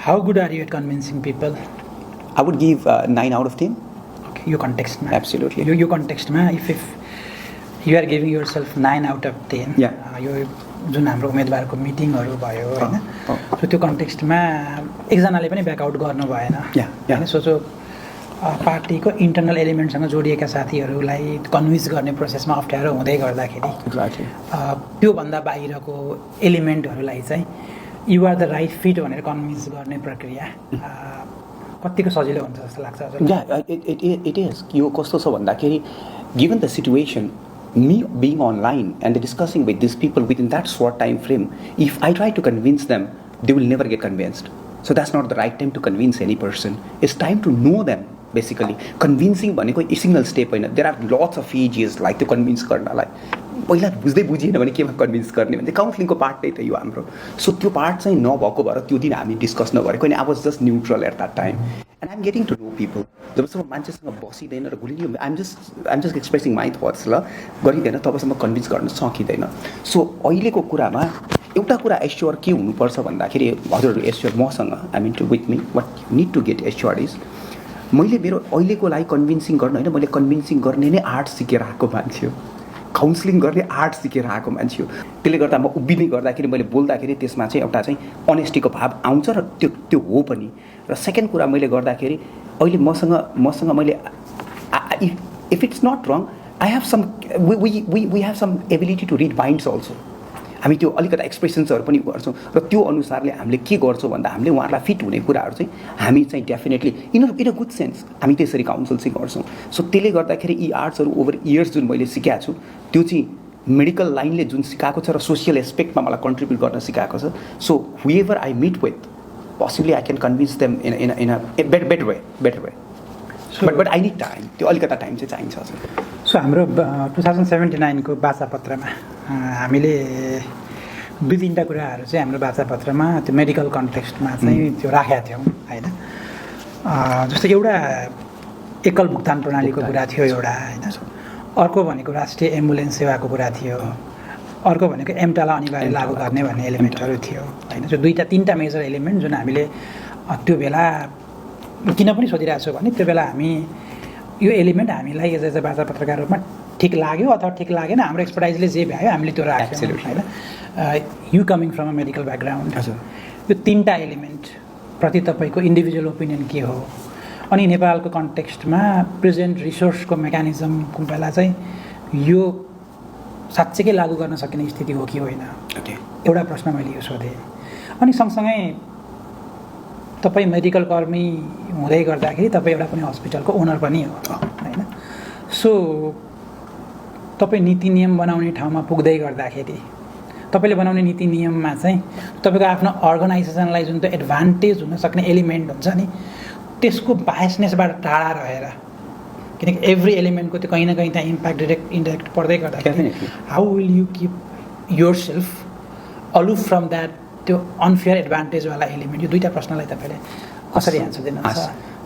How good are you at convincing people? I would give 9 out of 10. Okay, your context, man. Absolutely. Your context, man. If you are giving yourself 9 out of 10, यो जुन हाम्रो उम्मेदवारको मिटिङहरू भयो होइन, सो त्यो कन्टेक्स्टमा एकजनाले पनि ब्याकआउट गर्नु भएन होइन। सोचो पार्टीको इन्टरनल एलिमेन्टसँग जोडिएका साथीहरूलाई कन्भिन्स गर्ने प्रोसेसमा अप्ठ्यारो हुँदै गर्दाखेरि त्योभन्दा बाहिरको एलिमेन्टहरूलाई चाहिँ you are the right fit भनेर कन्भिन्स गर्ने प्रक्रिया कतिको सजिलो हुन्छ जस्तो लाग्छ हजुर? It is. यो कस्तो छ भन्दाखेरि given the situation, me being online and discussing with these people within that short time frame, if I try to convince them, they will never get convinced. So that's not the right time to convince any person. It's time to know them, basically. Convincing भनेको a single step होइन. There are lots of stages like to convince गर्नलाई। पहिला बुझ्दै बुझिएन भने केमा कन्भिन्स गर्ने भने काउन्सिलिङको पार्ट नै त यो हाम्रो। सो त्यो पार्ट चाहिँ नभएको भएर त्यो दिन हामी डिस्कस नगरेको, अनि I was just neutral at that time and I am getting to know people. जबसम्म मान्छेसँग बसिँदैन र गुलियो I'm just expressing my thoughts ल गरिँदैन तबसम्म कन्भिन्स गर्न सकिँदैन। सो अहिलेको कुरामा एउटा कुरा एस्योर के हुनुपर्छ भन्दाखेरि हजुरहरू एस्योर मसँग I mean to with me what you need to get assured is, मैले मेरो अहिलेको लागि कन्भिन्सिङ गर्न होइन, मैले कन्भिन्सिङ गर्ने नै आर्ट सिकेर आएको मान्छे हो, काउन्सिलिङ गर्ने आर्ट सिकेर आएको मान्छे हो। त्यसले गर्दा म उभिँदै गर्दाखेरि मैले बोल्दाखेरि त्यसमा चाहिँ एउटा चाहिँ अनेस्टीको भाव आउँछ र त्यो हो पनि। र सेकेन्ड कुरा मैले गर्दाखेरि अहिले मसँग मैले if it's not wrong I have some we have some ability to read minds also. हामी त्यो अलिकति एक्सप्रेसन्सहरू पनि गर्छौँ र त्यो अनुसारले हामीले के गर्छौँ भन्दा हामीले उहाँहरूलाई फिट हुने कुराहरू चाहिँ हामी चाहिँ definitely in a good sense हामी त्यसरी काउन्सिल चाहिँ गर्छौँ। सो त्यसले गर्दाखेरि यी आर्ट्सहरू ओभर इयर्स जुन मैले सिकाएको छु त्यो चाहिँ मेडिकल लाइनले जुन सिकाएको छ र सोसियल एस्पेक्टमा मलाई कन्ट्रिब्युट गर्न सिकाएको छ। So however I meet with possibly I can convince them in a better way. So, but I need time. त्यो अलिकता टाइम चाहिँ चाहिन्छ हजुर। सो हाम्रो 2079 को बाचापत्रमा हामीले 2-3टा कुराहरू चाहिँ हाम्रो बाचापत्रमा त्यो मेडिकल कन्टेक्स्टमा चाहिँ त्यो राखेका थियौँ होइन। जस्तो एउटा एकल भुक्तान प्रणालीको कुरा थियो एउटा होइन, अर्को भनेको राष्ट्रिय एम्बुलेन्स सेवाको कुरा थियो, अर्को भनेको एमटालाई अनिवार्य लागू गर्ने भन्ने एलिमेन्टहरू थियो होइन। जो 2-3टा मेजर एलिमेन्ट जुन हामीले त्यो बेला किन पनि सोधिरहेको छु भने त्यो बेला हामी यो एलिमेन्ट हामीलाई एज अ बाचा पत्रकार रूपमा ठिक लाग्यो अथवा ठिक लागेन, हाम्रो एक्सपर्टाइजले जे भ्यायो हामीले त्यो राख्यौँ होइन। You coming from a medical background, यो 3टा एलिमेन्ट प्रति तपाईँको इन्डिभिजुअल ओपिनियन के हो? अनि नेपालको कन्टेक्स्टमा प्रेजेन्ट रिसोर्सको मेकानिजमको बेला चाहिँ यो साँच्चैकै लागू गर्न सकिने स्थिति हो कि होइन, एउटा प्रश्न मैले यो सोधेँ। अनि सँगसँगै तपाईँ मेडिकल कर्मी हुँदै गर्दाखेरि तपाईँ एउटा पनि हस्पिटलको ओनर पनि हो होइन। सो तपाईँ नीति नियम बनाउने ठाउँमा पुग्दै गर्दाखेरि तपाईँले बनाउने नीति नियममा चाहिँ तपाईँको आफ्नो अर्गनाइजेसनलाई जुन त्यो एडभान्टेज हुन सक्ने एलिमेन्ट हुन्छ नि त्यसको बायसनेसबाट टाढा रहेर, किनकि एभ्री एलिमेन्टको त्यो कहीँ न कहीँ त्यहाँ इम्प्याक्ट डिरेक्ट इन्डाइरेक्ट पर्दै गर्दाखेरि how will you keep yourself aloof from that त्यो अनफेयर एडभान्टेजवाला एलिमेन्ट? यो 2टा प्रश्नलाई तपाईँले कसरी एन्सर दिनुहुन्छ?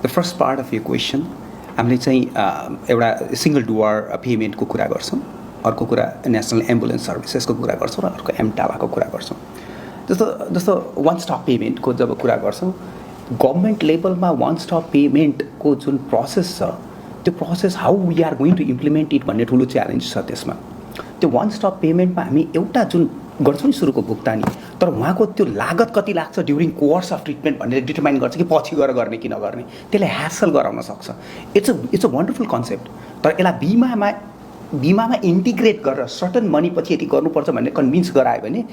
द फर्स्ट पार्ट अफ यो क्वेसन हामीले चाहिँ एउटा सिङ्गल डुअर पेमेन्टको कुरा गर्छौँ, अर्को कुरा नेसनल एम्बुलेन्स सर्भिसेसको कुरा गर्छौँ र अर्को एमटालाको कुरा गर्छौँ। जस्तो वान स्टप पेमेन्टको जब कुरा गर्छौँ, गभर्मेन्ट लेभलमा वान स्टप पेमेन्टको जुन प्रोसेस छ त्यो process how we are going to implement it भन्ने ठुलो च्यालेन्ज छ त्यसमा। त्यो वान स्टप पेमेन्टमा हामी एउटा जुन गर्छौँ नि सुरुको भुक्तानी, तर उहाँको त्यो लागत कति लाग्छ ड्युरिङ कोर्स अफ ट्रिटमेन्ट भनेर डिटरमाइन गर्छ कि पछि गएर गर्ने कि नगर्ने, त्यसले ह्यासल गराउन सक्छ। It's a wonderful concept. तर यसलाई बिमामा इन्टिग्रेट गरेर सर्टन मनी पछि यति गर्नुपर्छ भनेर कन्भिन्स गरायो भने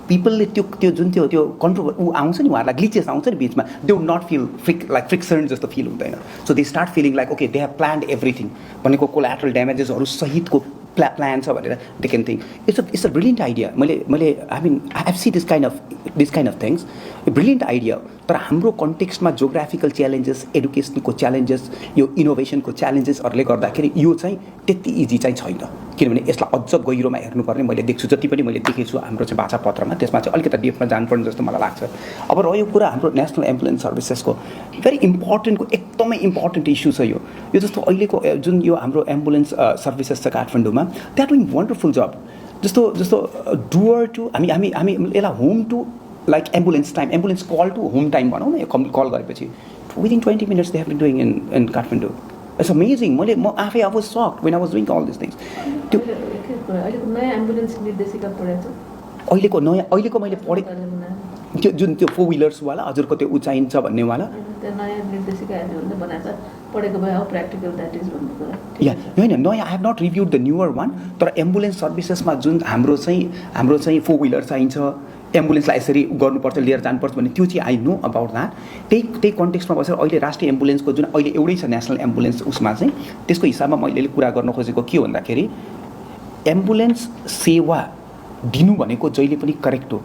पिपलले त्यो जुन त्यो कन्ट्रोभर आउँछ नि, उहाँहरूलाई ग्लिचेस आउँछ नि बिचमा, they would not feel friction जस्तो फिल हुँदैन। So they start feeling like okay they have planned everything भनेको कोल्याटरल ड्यामेजेसहरू सहितको प्लान छ भनेर they can think it's a brilliant idea मैले I see this kind of things brilliant idea तर हाम्रो कन्टेक्स्टमा जोग्राफिकल च्यालेन्जेस एडुकेसनको च्यालेन्जेस यो इनोभेसनको च्यालेन्जेसहरूले गर्दाखेरि यो चाहिँ त्यति इजी चाहिँ छैन किनभने यसलाई अझ गहिरोमा हेर्नुपर्ने मैले देख्छु जति पनि मैले देखेको छु हाम्रो चाहिँ भाषा पत्रमा त्यसमा चाहिँ अलिकति डिपमा जानुपर्ने जस्तो मलाई लाग्छ अब रह्यो कुरा हाम्रो नेसनल एम्बुलेन्स सर्भिसेसको भेरी इम्पोर्टेन्टको एकदमै इम्पोर्टेन्ट इस्यु छ यो जस्तो अहिलेको जुन यो हाम्रो एम्बुलेन्स सर्भिसेस छ काठमाडौँमा they are doing wonderful job जस्तो डुअर टु हामी यसलाई home to like ambulance call to home time भनौँ न यो कल गरेपछि within 20 minutes they have been doing in Kathmandu it's amazing म आफै अब shocked when I was doing all this things त्यो नयाँ एम्बुलेन्स निर्देशिका पढेको अहिलेको मैले पढेँ त्यो जुन त्यो 4 wheelersवाला हजुरको त्यो उचाइ छ भन्नेवाला त्यो नयाँ निर्देशिकाहरूले बनाएको पढेको भए प्र्याक्टिकल द्याट इज भन्नु या होइन नयाँ I have not reviewed the newer one तर एम्बुलेन्स सर्भिसेसमा जुन हाम्रो चाहिँ 4 wheeler चाहिन्छ एम्बुलेन्सलाई यसरी गर्नुपर्छ लिएर जानुपर्छ भन्ने त्यो चाहिँ आई नो अबाउट द्याट त्यही कन्टेक्स्टमा बसेर अहिले राष्ट्रिय एम्बुलेन्सको जुन अहिले एउटै छ नेसनल एम्बुलेन्स उसमा चाहिँ त्यसको हिसाबमा मैले कुरा गर्न खोजेको के भन्दाखेरि एम्बुलेन्स सेवा दिनु भनेको जहिले पनि करेक्ट हो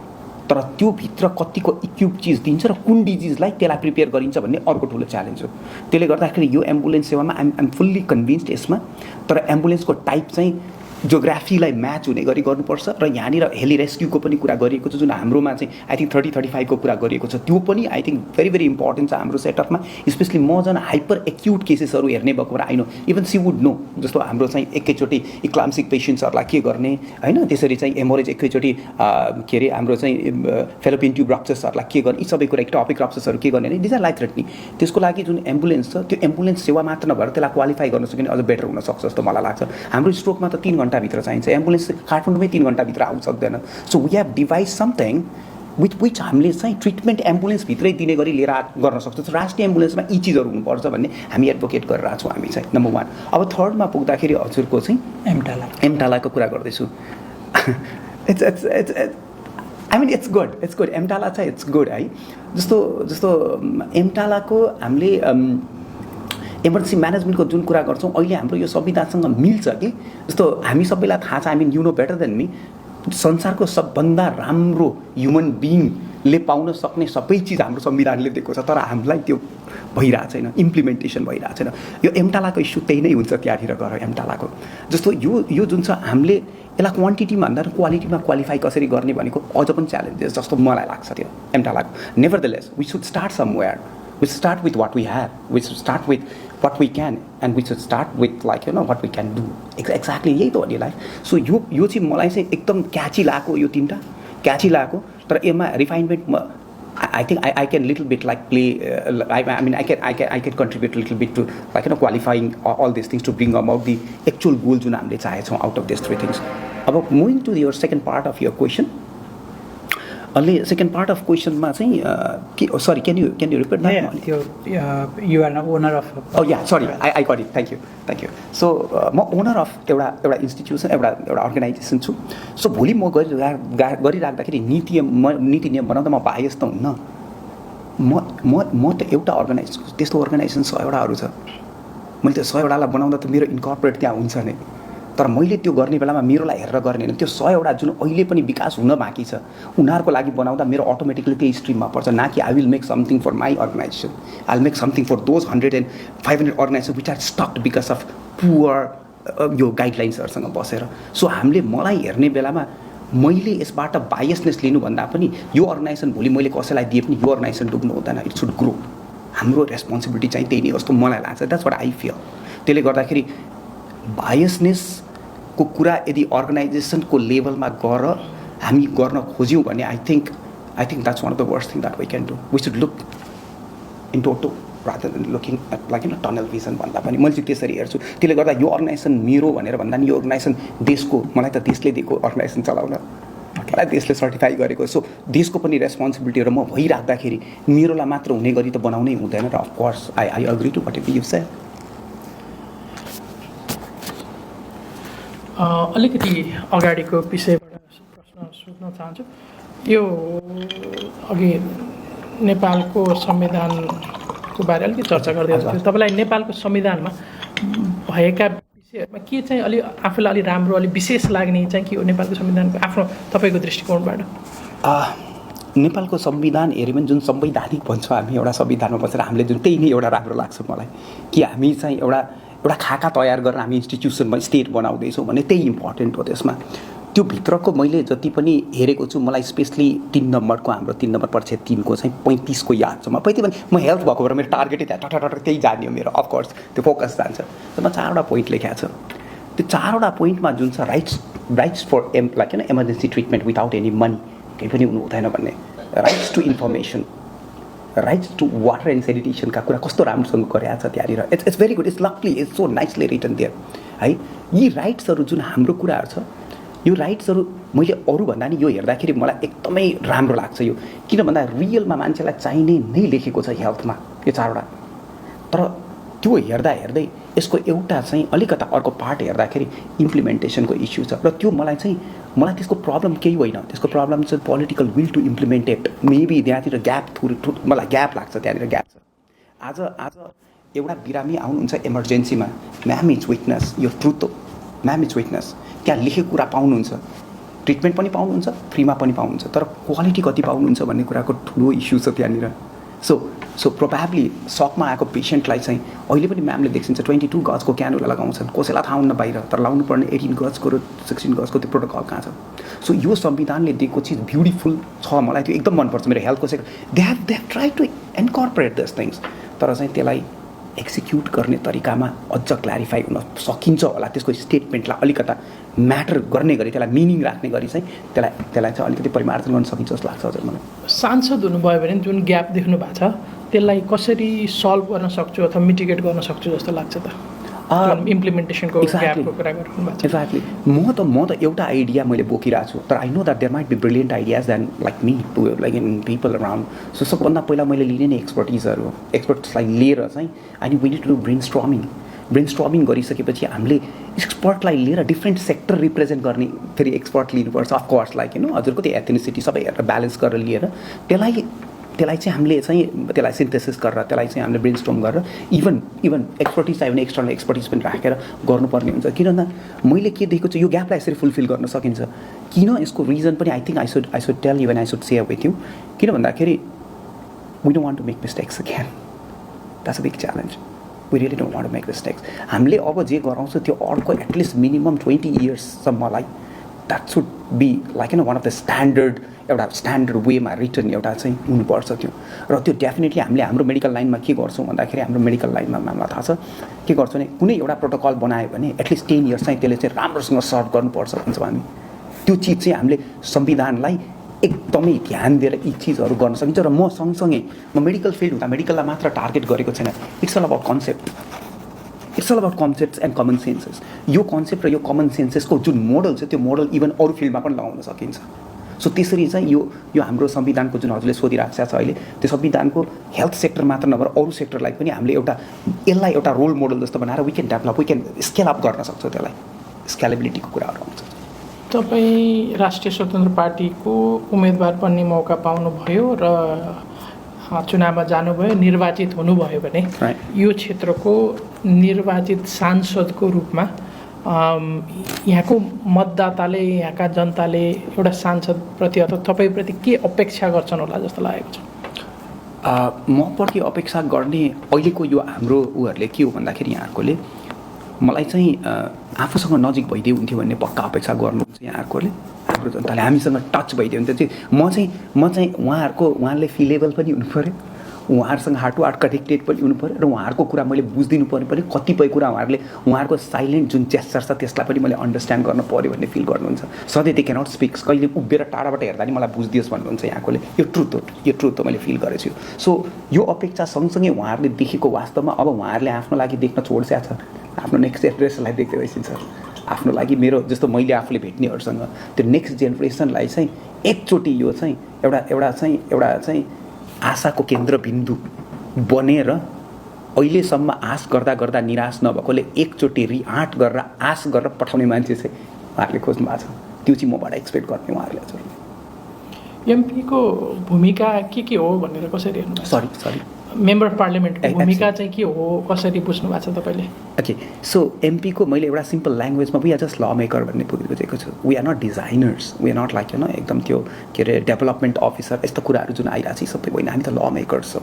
तर त्यो भित्र कतिको इक्विप चिज दिन्छ र कुन डिजिजलाई त्यसलाई प्रिपेयर गरिन्छ भन्ने अर्को ठुलो च्यालेन्ज हो त्यसले गर्दाखेरि यो एम्बुलेन्स सेवामा आइएम फुल्ली कन्भिन्स्ड यसमा तर एम्बुलेन्सको टाइप चाहिँ जोग्राफीलाई म्याच हुने गरी गर्नुपर्छ र यहाँनिर हेली रेस्क्युको पनि कुरा गरिएको छ जुन हाम्रोमा चाहिँ आई थिङ्क 30-35 को कुरा गरिएको छ त्यो पनि आई थिङ्क भेरी इम्पोर्टेन्ट छ हाम्रो सेटअपमा स्पेसली म झन् हाइपर एक्युट केसेसहरू हेर्ने भएको भएर आइनो इभन सी वुड नो जस्तो हाम्रो चाहिँ एकैचोटि इक्लाम्सिक पेसेन्ट्सहरूलाई के गर्ने होइन त्यसरी चाहिँ हेमोरेज एकैचोटि के अरे हाम्रो चाहिँ फेलोपियन ट्युब रप्चर्सहरूलाई के गर्ने यी सबै कुरा टपिक रप्चर्सहरू के गर्ने डिज आर लाइफ थ्रेटनिङ त्यसको लागि जुन एम्बुलेन्स छ त्यो एम्बुलेन्स सेवा मात्र नभएर त्यसलाई क्वालिफाई गर्न सक्यो भने अझ बेटर हुनसक्छ जस्तो मलाई लाग्छ हाम्रो स्ट्रोकमा त 3 घन्टाभित्र चाहिन्छ एम्बुलेन्स काठमाडौँमै 3 घन्टाभित्र आउन सक्दैन so we have devise something which हामीले चाहिँ ट्रिटमेन्ट एम्बुलेन्सभित्रै दिने गरी लिएर गर्न सक्छौँ राष्ट्रिय एम्बुलेन्समा यी चिजहरू हुनुपर्छ भन्ने हामी एडभोकेट गरिरहेको छौँ हामी चाहिँ नम्बर 1 अब थर्डमा पुग्दाखेरि हजुरको चाहिँ एमटालाको कुरा गर्दैछु आई मिन इट्स गुड एमटाला चाहिँ इट्स गुड है जस्तो एमटालाको हामीले इमर्जेन्सी म्यानेजमेन्टको जुन कुरा गर्छौँ अहिले हाम्रो यो संविधानसँग मिल्छ कि जस्तो हामी सबैलाई थाहा छ I mean you know better than me संसारको सबभन्दा राम्रो ह्युमन बिइङले पाउन सक्ने सबै चिज हाम्रो संविधानले दिएको छ तर हामीलाई त्यो भइरहेको छैन इम्प्लिमेन्टेसन भइरहेको छैन यो एमटालाको इस्यु त्यही नै हुन्छ त्यहाँनिर गएर एमटालाको जस्तो यो जुन छ हामीले यसलाई क्वान्टिटीमा भन्दा क्वालिटीमा क्वालिफाई कसरी गर्ने भनेको अझ पनि च्यालेन्जेस जस्तो मलाई लाग्छ त्यो एमटालाको nevertheless we should start somewhere we should start with what we have. We should start with what we can, and we should start with like what we can do. Exactly यही त हो नि लाइफ सो यो चाहिँ मलाई चाहिँ एकदम क्याची लाग्यो यो तीनटा क्याची लाग्यो तर यसमा refinement I think I can little bit like play I mean I can contribute a little bit to like qualifying all these things to bring about the actual goal जुन हामीले चाहेछौँ out of these 3 things. अब moving to your second part of your question. Only second part of question ma चाहिँ sorry can you repeat that? You are an owner of Oh yeah sorry I got it thank you so म owner of एउटा institution एउटा organization छु so भोलि म गरिराख्दाखेरि नीति नियम बनाउँदा म बायस त हुन्न म त एउटा अर्गनाइजेसन त्यस्तो अर्गनाइजेसन 100 वटाहरू छ मैले त्यो 100 वटालाई बनाउँदा त मेरो इन्कर्पोरेट त्यहाँ हुन्छ नै तर मैले त्यो गर्ने बेलामा मेरोलाई हेरेर गर्ने होइन त्यो 100 वटा जुन अहिले पनि विकास हुन बाँकी छ उनीहरूको लागि बनाउँदा मेरो अटोमेटिकली त्यही स्ट्रिममा पर्छ न कि I will make something for my organisation I will make something for those 100 and 500 organisation which are stuck because of poor यो गाइडलाइन्सहरूसँग बसेर सो हामीले मलाई हेर्ने बेलामा मैले यसबाट बायसनेस लिनुभन्दा पनि यो अर्गनाइजेसन भोलि मैले कसैलाई दिए पनि यो अर्गनाइजेसन डुब्नु हुँदैन इट सुड ग्रो हाम्रो रेस्पोन्सिबिलिटी चाहिँ त्यही नै जस्तो मलाई लाग्छ द्याट्स वाट आई फिल त्यसले गर्दाखेरि बायसनेसको कुरा यदि अर्गनाइजेसनको लेभलमा गएर हामी गर्न खोज्यौँ भने I think that's one of the worst thing that we can do we should look in toto rather than looking at like tunnel vision भन्दा पनि मैले चाहिँ त्यसरी हेर्छु त्यसले गर्दा यो अर्गनाइजेसन मेरो भनेर भन्दा नि यो अर्गनाइजेसन देशको मलाई त देशले दिएको अर्गनाइजेसन चलाउन मलाई देशले सर्टिफाई गरेको सो देशको पनि रेस्पोन्सिबिलिटी र म भइराख्दाखेरि मेरोलाई मात्र हुने गरी त बनाउनै हुँदैन र of course I agree to what you say अलिकति अगाडिको विषयबाट प्रश्न सोध्न चाहन्छु यो अघि नेपालको संविधानको बारे अलिकति चर्चा गर्दै हुनुहुन्थ्यो तपाईँलाई नेपालको संविधानमा भएका विषयहरूमा के चाहिँ अलि आफूलाई अलि राम्रो अलि विशेष लाग्ने चाहिँ के हो नेपालको संविधानको आफ्नो तपाईँको दृष्टिकोणबाट? नेपालको संविधान हेऱ्यो भने जुन संवैधानिक भन्छौँ हामी एउटा संविधानमा बसेर हामीले जुन त्यही नै एउटा राम्रो लाग्छ मलाई कि हामी चाहिँ एउटा खाका तयार गरेर हामी इन्स्टिट्युसनमा स्टेट बनाउँदैछौँ भने त्यही इम्पोर्टेन्ट हो त्यसमा। त्यो भित्रको मैले जति पनि हेरेको छु मलाई स्पेसली 3 नम्बरको हाम्रो 3 नम्बर परिच्छेद 3को चाहिँ 35 को याद छ। म पहिले पनि म हेल्थ भएको भएर मेरो टार्गेटै त्यहाँ टटटट त्यही जाने हो मेरो, अफकोर्स त्यो फोकस जान्छ। त म 4वटा पोइन्ट लेखेको छ। त्यो 4वटा पोइन्टमा जुन छ rights for like emergency treatment without any money, केही पनि हुनु हुँदैन भन्ने, rights to information, rights to water and सेनिटेसनका कुरा कस्तो राम्रोसँग गरेको छ त्यहाँनिर। It's very good, it's lovely, it's so nicely written there है। यी राइट्सहरू जुन हाम्रो कुराहरू छ यो राइट्सहरू मैले अरूभन्दा नि यो हेर्दाखेरि मलाई एकदमै राम्रो लाग्छ यो, किन भन्दा रियलमा मान्छेलाई चाहिने नै लेखेको छ हेल्थमा यो 4वटा। तर त्यो हेर्दा हेर्दै यसको एउटा चाहिँ अलिकता अर्को पार्ट हेर्दाखेरि इम्प्लिमेन्टेसनको इस्यु छ र त्यो मलाई त्यसको प्रब्लम केही होइन, त्यसको प्रब्लम चाहिँ political will to implement it. Maybe त्यहाँतिर ग्याप मलाई ग्याप लाग्छ, त्यहाँनिर ग्याप छ। आज एउटा बिरामी आउनुहुन्छ इमर्जेन्सीमा, म्याम इज विटनेस, यो ट्रुथ हो, म्याम इज विटनेस, त्यहाँ लेखेको कुरा पाउनुहुन्छ, ट्रिटमेन्ट पनि पाउनुहुन्छ, फ्रीमा पनि पाउनुहुन्छ, तर क्वालिटी कति पाउनुहुन्छ भन्ने कुराको ठुलो इस्यु छ त्यहाँनिर। सो प्रोभाब्ली सकमा आएको पेसेन्टलाई चाहिँ अहिले पनि म्यामले देखिन्छ 22 गजको क्यानुला लगाउँछन्, कसैलाई थाहा हुन्न बाहिर, तर लाउनु पर्ने 18 गजको र 16 गजको त्यो प्रोटोकल कहाँ छ। सो यो संविधानले दिएको चिज ब्युटिफुल छ, मलाई त्यो एकदम मनपर्छ। मेरो हेल्थको sector they have try to incorporate this things, तर चाहिँ त्यसलाई एक्जिक्युट गर्ने तरिकामा अझ क्ल्यारिफाई हुन सकिन्छ होला। त्यसको स्टेटमेन्टलाई अलिकता म्याटर गर्ने गरी, त्यसलाई मिनिङ राख्ने गरी चाहिँ त्यसलाई चाहिँ अलिकति परिमार्जन गर्न सकिन्छ जस्तो लाग्छ हजुर मलाई। सांसद हुनुभयो भने जुन ग्याप देख्नु भएको छ त्यसलाई कसरी सल्भ गर्न सक्छु अथवा मिटिगेट गर्न सक्छु जस्तो लाग्छ त? इम्प्लिमेन्टेसनको ग्यापको कुरा गर्नुभएको छ। एक्ज्याक्टली। म त एउटा आइडिया मैले बोकिरहेको छु, तर I know that there might be brilliant ideas than like me to like in people around. So सबभन्दा पहिला मैले लिने नै एक्सपर्ट्सलाई लिएर चाहिँ अनि we need to do brainstorming गरिसकेपछि हामीले एक्सपर्टलाई लिएर डिफ्रेन्ट सेक्टर रिप्रेजेन्ट गर्ने फेरि एक्सपर्ट लिनुपर्छ। अफकोर्स लाइक हजुरको त्यो एथेनिसिटी सबै हेरेर ब्यालेन्स गरेर लिएर त्यसलाई चाहिँ हामीले चाहिँ त्यसलाई सिन्थेसिस गरेर त्यसलाई चाहिँ हामीले ब्रेनस्टर्म गरेर इभन एक्सपर्टिज चाहियो भने एक्सटर्नल एक्सपर्टिज पनि राखेर गर्नुपर्ने हुन्छ। किन भन्दा मैले के देखेको छु यो ग्यापलाई यसरी फुलफिल गर्न सकिन्छ। किन यसको रिजन पनि I think I should tell you and I should share with you. किन भन्दाखेरि we don't want to make mistakes again, that's a big challenge. We really don't want to make mistakes. हामीले अब जे गराउँछ त्यो अर्को एटलिस्ट मिनिमम 20 इयर्ससम्मलाई that should be like one of the standard वेमा रिटर्न एउटा चाहिँ हुनुपर्छ त्यो। र त्यो डेफिनेटली हामीले हाम्रो मेडिकल लाइनमा के गर्छौँ भन्दाखेरि हाम्रो मेडिकल लाइनमा हामीलाई थाहा छ के गर्छौँ भने कुनै एउटा प्रोटोकल बनायो भने एटलिस्ट 10 इयर्स चाहिँ त्यसले चाहिँ राम्रोसँग सर्भ गर्नुपर्छ भन्छौँ हामी। त्यो चिज चाहिँ हामीले संविधानलाई एकदमै ध्यान दिएर यी चिजहरू गर्न सकिन्छ। र म सँगसँगै म मेडिकल फिल्ड हुँदा मेडिकललाई मात्र टार्गेट गरेको छैन। It's all about concept, it's all about concepts and common senses. यो कन्सेप्ट र यो कमन सेन्सेसको जुन मोडल छ त्यो मोडल इभन अरू फिल्डमा पनि लगाउन सकिन्छ। सो त्यसरी चाहिँ यो हाम्रो संविधानको जुन हजुरले सोधिरहेको छ अहिले त्यो संविधानको हेल्थ सेक्टर मात्र नभएर अरू सेक्टरलाई पनि हामीले यसलाई एउटा रोल मोडल जस्तो बनाएर we can develop, we can scale up गर्न सक्छौँ। त्यसलाई स्केलेबिलिटीको कुराहरू आउँछ। तपाईँ राष्ट्रिय स्वतन्त्र पार्टीको उम्मेदवार बन्ने मौका पाउनुभयो र चुनावमा जानुभयो, निर्वाचित हुनुभयो भने यो क्षेत्रको निर्वाचित सांसदको रूपमा यहाँको मतदाताले, यहाँका जनताले एउटा सांसदप्रति अथवा तपाईँप्रति के अपेक्षा गर्छन् होला जस्तो लागेको छ? म प्रति अपेक्षा गर्ने अहिलेको यो हाम्रो उहरूले के हो भन्दाखेरि यहाँकोले मलाई चाहिँ आफूसँग नजिक भइदियो हुन्थ्यो भन्ने पक्का अपेक्षा गर्नुहुन्छ यहाँहरूले। हाम्रो जनताले हामीसँग टच भइदियो भने चाहिँ म चाहिँ उहाँहरूले फिलेबल पनि हुनु पऱ्यो, उहाँहरूसँग हार्ट टु हार्ट कनेक्टेड पनि हुनु पऱ्यो र उहाँहरूको कुरा मैले बुझिदिनु पर्ने पनि कतिपय कुरा उहाँहरूको साइलेन्ट जुन जेस्चर छ त्यसलाई पनि मैले अन्डरस्ट्यान्ड गर्न पऱ्यो भन्ने फिल गर्नुहुन्छ। सधैँ दे क्यानट स्पिक्स, कहिले उभिएर टाढाबाट हेर्दा नि मलाई बुझिदियोस् भन्नुहुन्छ यहाँकोले। यो ट्रुथ हो मैले फिल गरेको छु। सो यो अपेक्षा सँगसँगै उहाँहरूले देखेको वास्तवमा अब उहाँहरूले आफ्नो लागि देख्न छोड्स्या छ, आफ्नो नेक्स्ट जेनेरेसनलाई देख्दै रहेछन् सर। आफ्नो लागि मेरो जस्तो मैले आफूले भेट्नेहरूसँग त्यो नेक्स्ट जेनेरेसनलाई चाहिँ एकचोटि यो चाहिँ एउटा चाहिँ आशाको केन्द्रबिन्दु बनेर अहिलेसम्म आश गर्दा निराश नभएकोले एकचोटि रिआँट गरेर आश गरेर पठाउने मान्छे चाहिँ उहाँहरूले खोज्नु भएको छ। त्यो चाहिँ मबाट एक्सपेक्ट गर्ने उहाँहरूले। हजुर एमपीको भूमिका के हो भनेर कसरी हेर्नु? सरी मेम्बर अफ पार्लियामेन्टको भूमिका चाहिँ के हो, कसरी बुझ्नु भएको छ तपाईँले? ओके, सो एमपीको मैले एउटा सिम्पल ल्याङ्ग्वेजमा we are just law maker भन्ने बुझेको छु. We are not designers, we are not like एकदम त्यो के अरे डेभलपमेन्ट अफिसर यस्तो कुराहरू जुन आइरहेको छ सबै होइन. हामी त ल मेकर्स हो.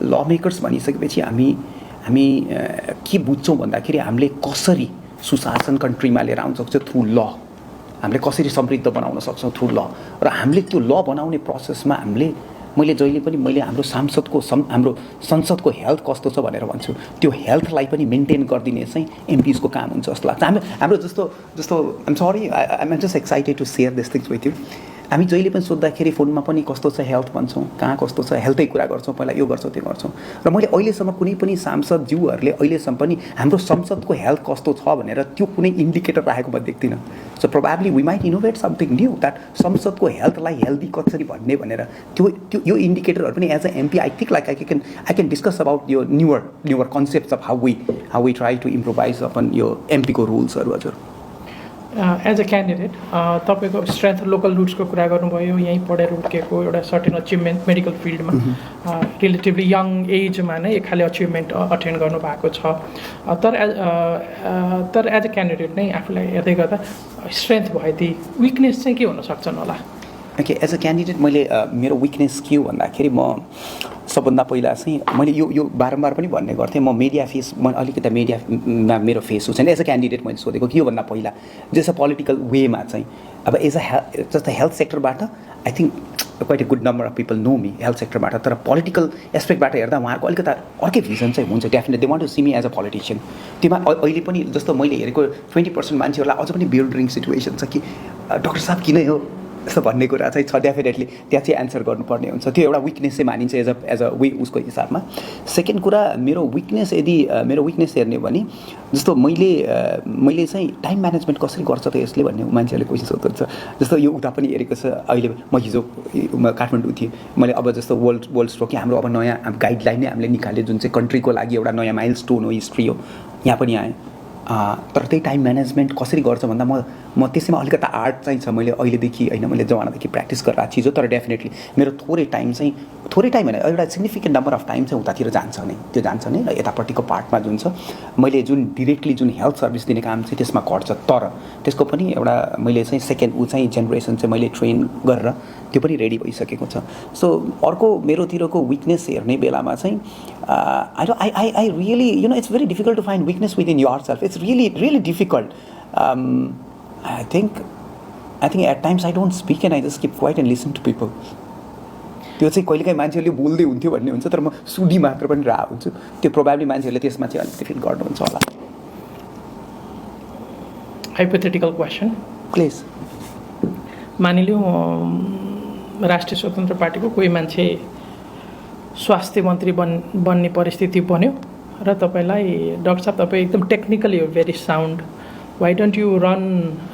ल मेकर्स भनिसकेपछि हामी के बुझ्छौँ भन्दाखेरि हामीले कसरी सुशासन कन्ट्रीमा लिएर आउन सक्छौँ थ्रु ल, हामीले कसरी समृद्ध बनाउन सक्छौँ थ्रु ल. र हामीले त्यो ल बनाउने प्रोसेसमा मैले जहिले पनि हाम्रो हाम्रो संसदको हेल्थ कस्तो छ भनेर भन्छु. त्यो हेल्थलाई पनि मेन्टेन गरिदिने चाहिँ एमपिजको काम हुन्छ जस्तो लाग्छ. हाम्रो जस्तो I'm sorry, I'm just excited to share this things with you. हामी जहिले पनि सोद्धाखेरि फोनमा पनि कस्तो छ हेल्थ भन्छौँ, कहाँ कस्तो छ हेल्थै कुरा गर्छौँ, पहिला यो गर्छौँ त्यो गर्छौँ. र मैले अहिलेसम्म कुनै पनि सांसदज्यूहरूले अहिलेसम्म पनि हाम्रो संसदको हेल्थ कस्तो छ भनेर त्यो कुनै इन्डिकेटर राखेको म देख्दिनँ. So probably we might innovate something new that संसदको हेल्थलाई हेल्दी कसरी भन्ने भनेर त्यो यो इन्डिकेटरहरू पनि as a MP I think like I can discuss about यो newer concepts of how we try to improvise upon यो एमपीको रुल्सहरू. हजुर, एज अ क्यान्डिडेट तपाईँको स्ट्रेन्थ लोकल रुट्सको कुरा गर्नुभयो, यहीँ पढेर हुर्केको, एउटा सर्टेन अचिभमेन्ट मेडिकल फिल्डमा रिलेटिभली यङ एजमा नै एक खाले अचिभमेन्ट अटेन्ड गर्नुभएको छ. तर एज अ क्यान्डिडेट नै आफूलाई हेर्दै गर्दा स्ट्रेन्थ भएदेखि विकनेस चाहिँ के हुनसक्छन् होला? ओके, एज अ क्यान्डिडेट मैले मेरो विकनेस के हो भन्दाखेरि म सबभन्दा पहिला चाहिँ मैले यो बारम्बार पनि भन्ने गर्थेँ, म अलिकति मिडियामा मेरो फेस छैन. एज अ क्यान्डिडेट मैले सोधेको कि योभन्दा पहिला जस्तो पोलिटिकल वेमा चाहिँ अब एज जस्तो हेल्थ सेक्टरबाट I think quite a good number of people know me health सेक्टरबाट. तर पोलिटिकल एस्पेक्टबाट हेर्दा उहाँहरूको अलिकति अर्कै भिजन चाहिँ हुन्छ. Definitely they want to see me as a politician. त्योमा अहिले पनि जस्तो मैले हेरेको 20% मान्छेहरूलाई अझ पनि बिल्डरिङ सिचुएसन छ कि डाक्टर साहब किन हो यस्तो भन्ने कुरा चाहिँ छ. डेफिनेटली त्यहाँ चाहिँ एन्सर गर्नुपर्ने हुन्छ. त्यो एउटा विकनेस चाहिँ मानिन्छ एज अ उसको हिसाबमा. सेकेन्ड कुरा, मेरो विकनेस हेर्ने हो भने जस्तो मैले चाहिँ टाइम म्यानेजमेन्ट कसरी गर्छ त यसले भन्ने मान्छेहरूले क्वेसन सोध्नुहुन्छ. जस्तो यो उता पनि हेरेको छ. अहिले म हिजो काठमाडौँ थिएँ. मैले अब जस्तो वर्ल्ड स्ट्रोक हाम्रो अब नयाँ गाइडलाइन नै हामीले निकाल्यो जुन चाहिँ कन्ट्रीको लागि एउटा नयाँ माइल स्टोन हो, हिस्ट्री हो. यहाँ पनि आएँ. तर त्यही टाइम म्यानेजमेन्ट कसरी गर्छ भन्दा म त्यसैमा अलिकति आर्ट चाहिँ छ. मैले अहिलेदेखि होइन, मैले जमानादेखि प्र्याक्टिस गरेर चिज हो. तर डेफिनेटली मेरो थोरै टाइम होइन, एउटा सिग्निफिकेन्ट नम्बर अफ टाइम चाहिँ उतातिर जान्छ नै र यतापट्टिको पार्टमा जुन छ मैले जुन डिरेक्टली जुन हेल्थ सर्भिस दिने काम चाहिँ त्यसमा घट्छ. तर त्यसको पनि एउटा मैले चाहिँ सेकेन्ड चाहिँ जेनेरेसन चाहिँ मैले ट्रेन गरेर त्यो पनि रेडी भइसकेको छ. सो अर्को मेरोतिरको विकनेस हेर्ने बेलामा चाहिँ I really it's very difficult to find weakness within yourself. It's really difficult. I think at times I don't speak and I just keep quiet and listen to people. त्यो चाहिँ कहिलेकाहीँ मान्छेहरूले बोल्दै हुन्थ्यो भन्ने हुन्छ, तर म सुधी मात्र पनि रह हुन्छु. त्यो प्रोबेबली मान्छेहरूले त्यसमा चाहिँ अलिकति फिल गर्नुहुन्छ होला. Hypothetical question please. मानिलिउँ राष्ट्रिय स्वतन्त्र पार्टीको कोही मान्छे स्वास्थ्य मन्त्री बन्ने परिस्थिति बन्यो र तपाईँलाई डाक्टर साहब तपाईँ एकदम technically very sound, why don't you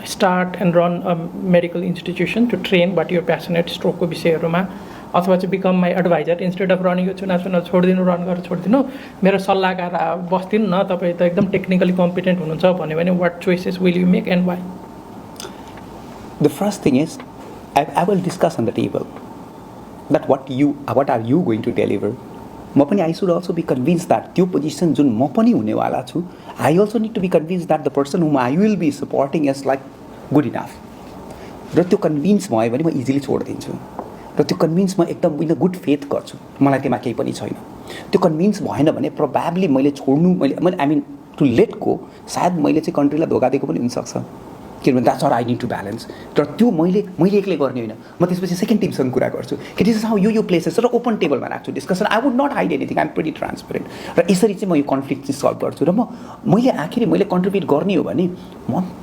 start and run a medical institution to train what you're passionate stroke को विषयहरूमा, अथवा चाहिँ become my advisor instead of running यो चुनाव छोडिदिनु, रन गरेर छोडिदिनु, मेरो सल्लाहकार बस्दिनु न, तपाईँ त एकदम टेक्निकली कम्पिटेन्ट हुनुहुन्छ भन्यो भने what choices will you make and why? The first thing is I will discuss on the table that what are you going to deliver. म पनि I should also be convinced that त्यो पोजिसन जुन म पनि हुनेवाला छु, I also need to be convinced that the person whom I will be supporting is like good enough. र त्यो कन्भिन्स भयो भने म इजिली छोडिदिन्छु. र त्यो कन्भिन्स म एकदम विन गुड फेथ गर्छु, मलाई त्यसमा केही पनि छैन. त्यो कन्भिन्स भएन भने प्रोबेबली मैले छोड्नु, I mean to let go, सायद मैले चाहिँ कन्ट्रीलाई धोका दिएको पनि हुनसक्छ. किनभने that's what I need to balance. तर त्यो मैले एक्लै गर्ने होइन, म त्यसपछि सेकेन्ड टिमसँग कुरा गर्छु कि दिस इज हाउ यो प्लेसेस र ओपन टेबलमा राख्छु discussion. I would not hide anything, I am pretty transparent. र यसरी चाहिँ म यो कन्फ्लिक्ट चाहिँ सल्भ गर्छु. र मैले कन्ट्रिब्युट गर्ने हो भने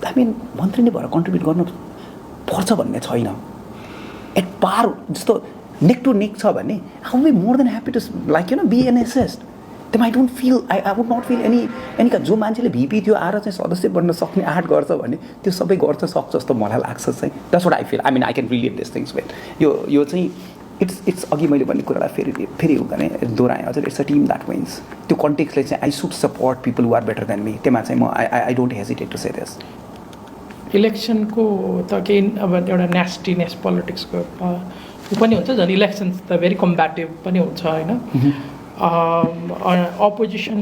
आई मिन मन्त्री नै भएर कन्ट्रिब्युट गर्नु पर्छ भन्ने छैन. एट पार जस्तो नेक टु नेक छ भने I would be more than happy to be an assist. then I don't feel, I would not feel any जो मान्छेले भिपी थियो आएर चाहिँ सदस्य बन्न सक्ने आँट गर्छ भने त्यो सबै गर्न सक्छ जस्तो मलाई लाग्छ चाहिँ. That's what I feel. I mean I can relate this things with यो चाहिँ इट्स अघि मैले भन्ने कुरालाई फेरि गर्ने दोहोऱ्याएँ हजुर. It's a team that wins. त्यो कन्टेक्स्टले चाहिँ I should support people who are better than me. त्यसमा चाहिँ म I don't hesitate to say this. इलेक्सनको त केही अब एउटा न्यास्टिनेस पोलिटिक्सको पनि हुन्छ झन्. इलेक्सन्स त भेरी कम्ब्याटिभ पनि हुन्छ होइन. अपोजिसन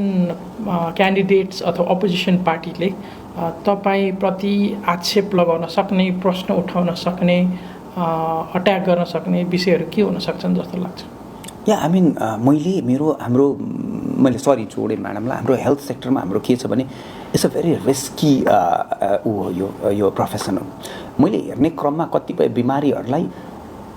क्यान्डिडेट्स अथवा अपोजिसन पार्टीले तपाईँप्रति आक्षेप लगाउन सक्ने, प्रश्न उठाउन सक्ने, अट्याक गर्न सक्ने विषयहरू के हुन सक्छन् जस्तो लाग्छ? या आई मिन मैले सरी जोडेँ म्याडमलाई, हाम्रो हेल्थ सेक्टरमा हाम्रो के छ भने इट्स अ भेरी रिस्की यो प्रोफेसन हो। मैले हेर्ने क्रममा कतिपय बिमारीहरूलाई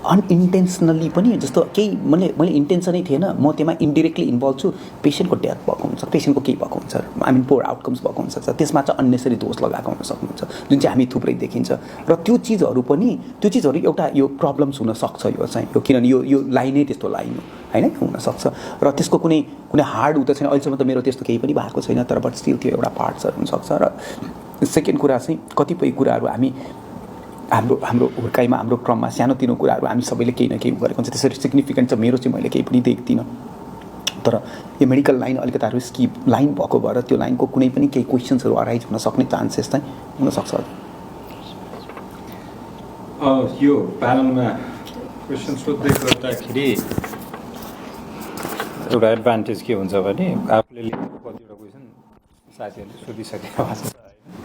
अनइन्टेन्सनली पनि, जस्तो केही मैले इन्टेन्सनै थिएन, म त्यसमा इन्डिरेक्टली इन्भल्भ छु, पेसेन्टको डेथ भएको हुन्छ, पेसेन्टको केही भएको हुन्छ, आई मिन पोर आउटकम्स भएको हुन्छ, त्यसमा चाहिँ अन्नेसरी दोष लगाएको हुन सक्नुहुन्छ, जुन चाहिँ हामी थुप्रै देखिन्छ। र त्यो चिजहरू एउटा यो प्रब्लम्स हुनसक्छ, यो चाहिँ यो किनभने यो लाइनै त्यस्तो लाइन हो होइन, हुनसक्छ। र त्यसको कुनै हार्ड उ त छैन, अहिलेसम्म त मेरो त्यस्तो केही पनि भएको छैन, तर बट स्टिल त्यो एउटा पार्ट्सहरू हुनसक्छ। र सेकेन्ड कुरा चाहिँ कतिपय कुराहरू हाम्रो हुर्काइमा, हाम्रो क्रममा सानोतिनो कुराहरू हामी सबैले केही न केही गरेको हुन्छ, त्यसरी सिग्निफिकेन्ट चाहिँ मेरो चाहिँ मैले केही पनि देख्दिनँ। तर यो मेडिकल लाइन अलिकति रिस्की लाइन भएको भएर त्यो लाइनको कुनै पनि केही क्वेसन्सहरू अराइज हुन सक्ने चान्सेस चाहिँ हुनसक्छ। यो प्यानलमा क्वेसन सोध्दै गर्दाखेरि एउटा एडभान्टेज के हुन्छ भने आफूले लेखेको कतिवटा क्वेसन साथीहरूले सोधिसकेको भएको छ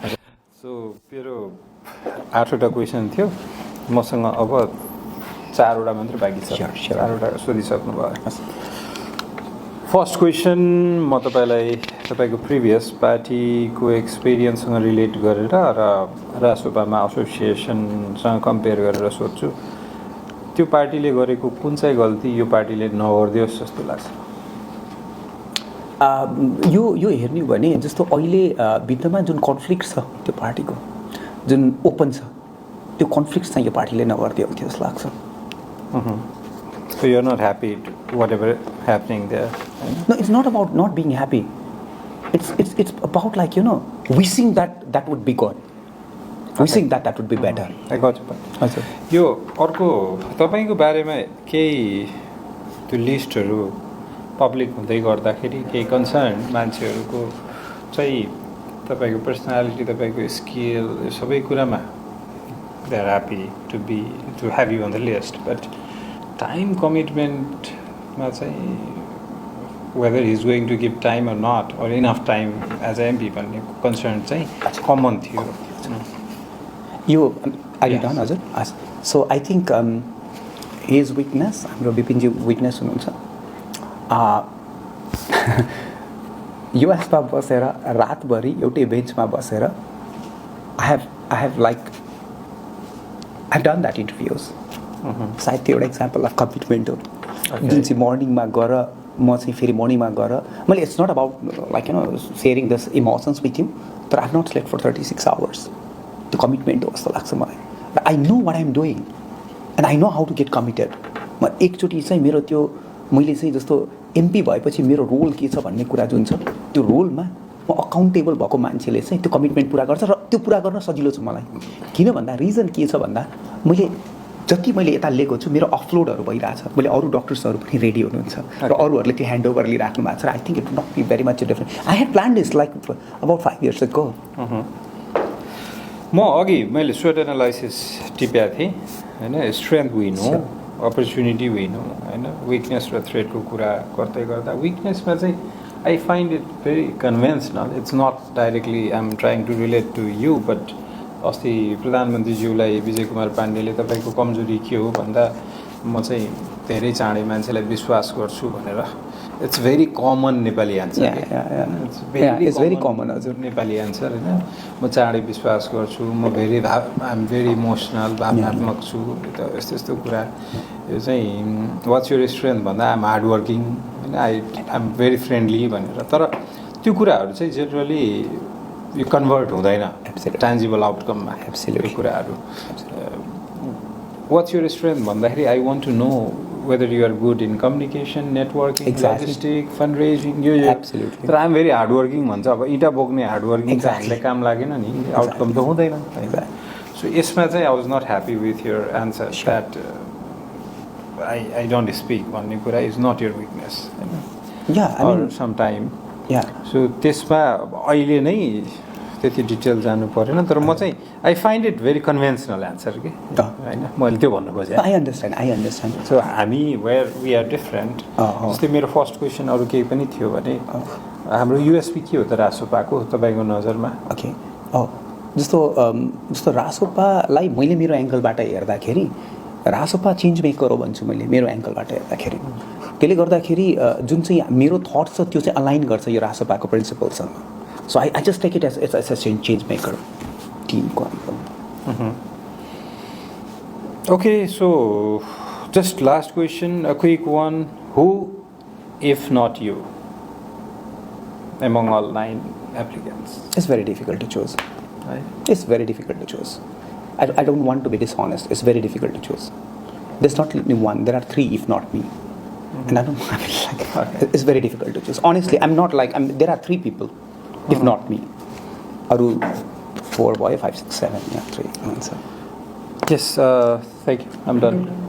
होइन। सो मेरो 8वटा क्वेसन थियो, मसँग अब 4वटा मात्रै बाँकी छ। 4वटा सोधिसक्नु भयो। फर्स्ट क्वेसन म तपाईँको प्रिभियस पार्टीको एक्सपिरियन्ससँग रिलेट गरेर र राष्ट्रसभामा एसोसिएसनसँग कम्पेयर गरेर सोध्छु, त्यो पार्टीले गरेको कुन चाहिँ गल्ती यो पार्टीले नगरिदियोस् जस्तो लाग्छ? यो हेर्ने हो भने जस्तो अहिले भित्रमा जुन कन्फ्लिक्ट छ त्यो पार्टीको जुन ओपन छ, त्यो कन्फ्लिक्ट चाहिँ यो पार्टीले नगरिदियो थियो जस्तो लाग्छ। So you're not happy whatever happening there? No, it's not about not being happy. It's about like wishing that would be good. Wishing that would be better. I got your point. हजुर, यो अर्को तपाईँको बारेमा केही त्यो लिस्टहरू पब्लिक हुँदै गर्दाखेरि केही कन्सर्न मान्छेहरूको चाहिँ तपाईँको पर्सनालिटी, तपाईँको स्किल, सबै कुरामा they are happy to have you on the list, but time कमिटमेन्टमा चाहिँ whether is going to give time or not or enough time as MP भन्ने कन्सर्न चाहिँ कमन थियो। यो अहिले डन हजुर। So I think his weakness, हाम्रो विपिनजी विकनेस हुनुहुन्छ, युएसमा बसेर रातभरि एउटै बेन्चमा बसेर I have done that interviews. सायद त्यो एउटा इक्जाम्पल अफ कमिटमेन्ट हो, जुन चाहिँ मर्निङमा गएर म चाहिँ फेरि मर्निङमा गएर मैले it's not about like sharing this emotions with you, तर I have not slept for 36 hours. त्यो कमिटमेन्ट हो जस्तो लाग्छ मलाई। I know what I am doing and I know how to get committed. म एकचोटि चाहिँ मेरो त्यो मैले चाहिँ जस्तो एमपी भएपछि मेरो रोल के छ भन्ने कुरा जुन छ, त्यो रोलमा म अकाउन्टेबल भएको मान्छेले चाहिँ त्यो कमिटमेन्ट पुरा गर्छ र त्यो पुरा गर्न सजिलो छ मलाई। किन भन्दा रिजन के छ भन्दा जति मैले यता लिएको छु मेरो अफलोडहरू भइरहेछ, मैले अरू डक्टर्सहरू पनि रेडी हुनुहुन्छ र अरूहरूले त्यो ह्यान्डओभर लिइराख्नु भएको छ। I think it not be very much different. I have plan this like about 5 years ago। म अघि मैले स्वेट एनालाइसिस टिपेको थिएँ होइन, स्ट्रेन्थ विन हो, अपर्च्युनिटी विन हो होइन, विकनेस र थ्रेटको कुरा गर्दै गर्दा विकनेसमा चाहिँ I find it very conventional. It's not directly I am trying to relate to you, but अस्ति प्रधानमन्त्रीज्यूलाई विजय कुमार पाण्डेले तपाईँको कमजोरी के हो भन्दा म चाहिँ धेरै चाँडै मान्छेलाई विश्वास गर्छु भनेर। It's very common Nepali answer. It's very common हजुर नेपाली एन्सर होइन। म चाँडै विश्वास गर्छु, म आइ एम भेरी इमोसनल, भावनात्मक छु, यस्तो यस्तो कुरा। यो चाहिँ वाट्स योर स्ट्रेन्थ भन्दा आइ एम हार्ड वर्किङ होइन, आई एम भेरी फ्रेन्डली भनेर। तर त्यो कुराहरू चाहिँ जेनरली यो कन्भर्ट हुँदैन ट्यान्जिबल आउटकममा एब्सोल्युटली कुराहरू। वाट्स योर स्ट्रेन्थ भन्दाखेरि I want to know whether you are good in communication, networking, logistic, fund raising, यो तर I am very hard working भन्छ। अब इँटा बोक्ने हार्ड वर्किङ हामीलाई काम लागेन नि, आउटकम त हुँदैन। सो यसमा चाहिँ I was not happy with your answer that I don't speak भन्ने कुरा इज नट योर विकनेस होइन, सम टाइम। सो त्यसमा अहिले नै त्यति डिटेल जानु परेन तर म चाहिँ I find it very conventional answer कि होइन मैले त्यो भन्नु खोजेँ आई अन्डरस्ट्यान्ड सो हामी वेयर वी आर डिफरेन्ट जस्तै मेरो फर्स्ट क्वेसन अरू केही पनि थियो भने हाम्रो युएसपी के हो त रासोपाको तपाईँको नजरमा ओके जस्तो रासोपालाई मैले मेरो एङ्गलबाट हेर्दाखेरि रासोपा चेन्ज मेकर हो भन्छु मैले मेरो एङ्गलबाट हेर्दाखेरि त्यसले गर्दाखेरि जुन चाहिँ मेरो थट छ त्यो चाहिँ अलाइन गर्छ यो रासोपाको प्रिन्सिपलसँग so I just take it as a change maker टिमको okay so just last question a quick one who if not you among all 9 applicants? It's very difficult to choose. Right? It's very difficult to choose. I don't want to be dishonest. It's very difficult to choose. There's not only one. There are 3 if not me. And I don't. It's very difficult to choose. Honestly, I'm not like. There are 3 people, if not me. Aru 4 boy 5 6 7 yeah 3 answer. Yes. Thank you. I'm done.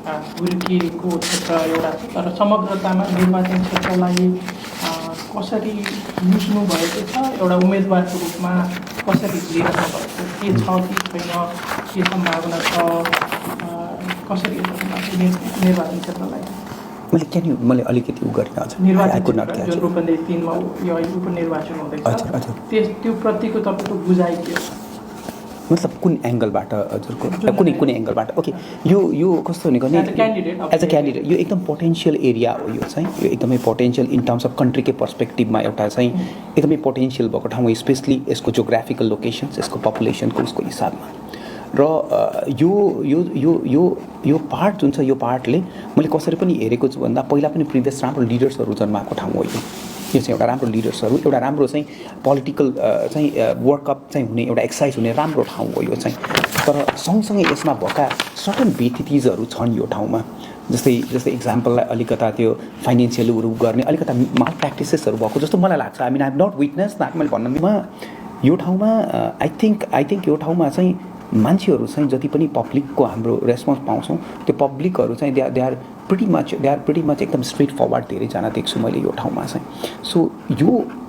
हुर्किएको क्षेत्र एउटा छ तर समग्रतामा निर्वाचन क्षेत्रलाई कसरी बुझ्नु भएको छ एउटा उम्मेदवारको रूपमा कसरी लिइरहनु भएको के छ कि छैन के सम्भावना छ कसरी निर्वाचन क्षेत्रलाई मैले अलिकति गर्न हजुर निर्वाचन जुन रूपन्देही 3 मा यो उपनिर्वाचन हुँदैछ त्यो प्रतिको तपाईँको बुझाइ के हो मतलब कुन एङ्गलबाट हजुरको कुनै एङ्गलबाट ओके यो कस्तो हुने गर्ने एज अ क्यान्डिडेट यो एकदम पोटेन्सियल एरिया हो यो चाहिँ यो एकदमै पोटेन्सियल इन टर्म्स अफ कन्ट्रीकै पर्सपेक्टिभमा एउटा चाहिँ एकदमै पोटेन्सियल भएको ठाउँ हो स्पेसली यसको जोग्राफिकल लोकेसन्स यसको पपुलेसनको उसको हिसाबमा र यो पार्ट जुन छ यो पार्टले मैले कसरी पनि हेरेको छु भन्दा पहिला पनि प्रिभियस राम्रो लिडर्सहरू जन्माएको ठाउँ हो यो चाहिँ एउटा राम्रो लिडर्सहरू एउटा राम्रो चाहिँ पोलिटिकल चाहिँ वर्कअप चाहिँ हुने एउटा एक्सर्साइज हुने राम्रो ठाउँ हो यो चाहिँ तर सँगसँगै यसमा भएका सर्टन बेथितिजहरू छन् यो ठाउँमा जस्तै इक्जाम्पललाई अलिकता त्यो फाइनेन्सियलहरू गर्ने अलिकता माल प्र्याक्टिसेसहरू भएको जस्तो मलाई लाग्छ I have not witness that मैले भन्नमा यो ठाउँमा आई थिङ्क यो ठाउँमा चाहिँ मान्छेहरू चाहिँ जति पनि पब्लिकको हाम्रो रेस्पोन्स पाउँछौँ त्यो पब्लिकहरू चाहिँ दे आर प्रिटी मच एकदम स्ट्रेट फरवर्ड धेरैजना देख्छु मैले यो ठाउँमा चाहिँ सो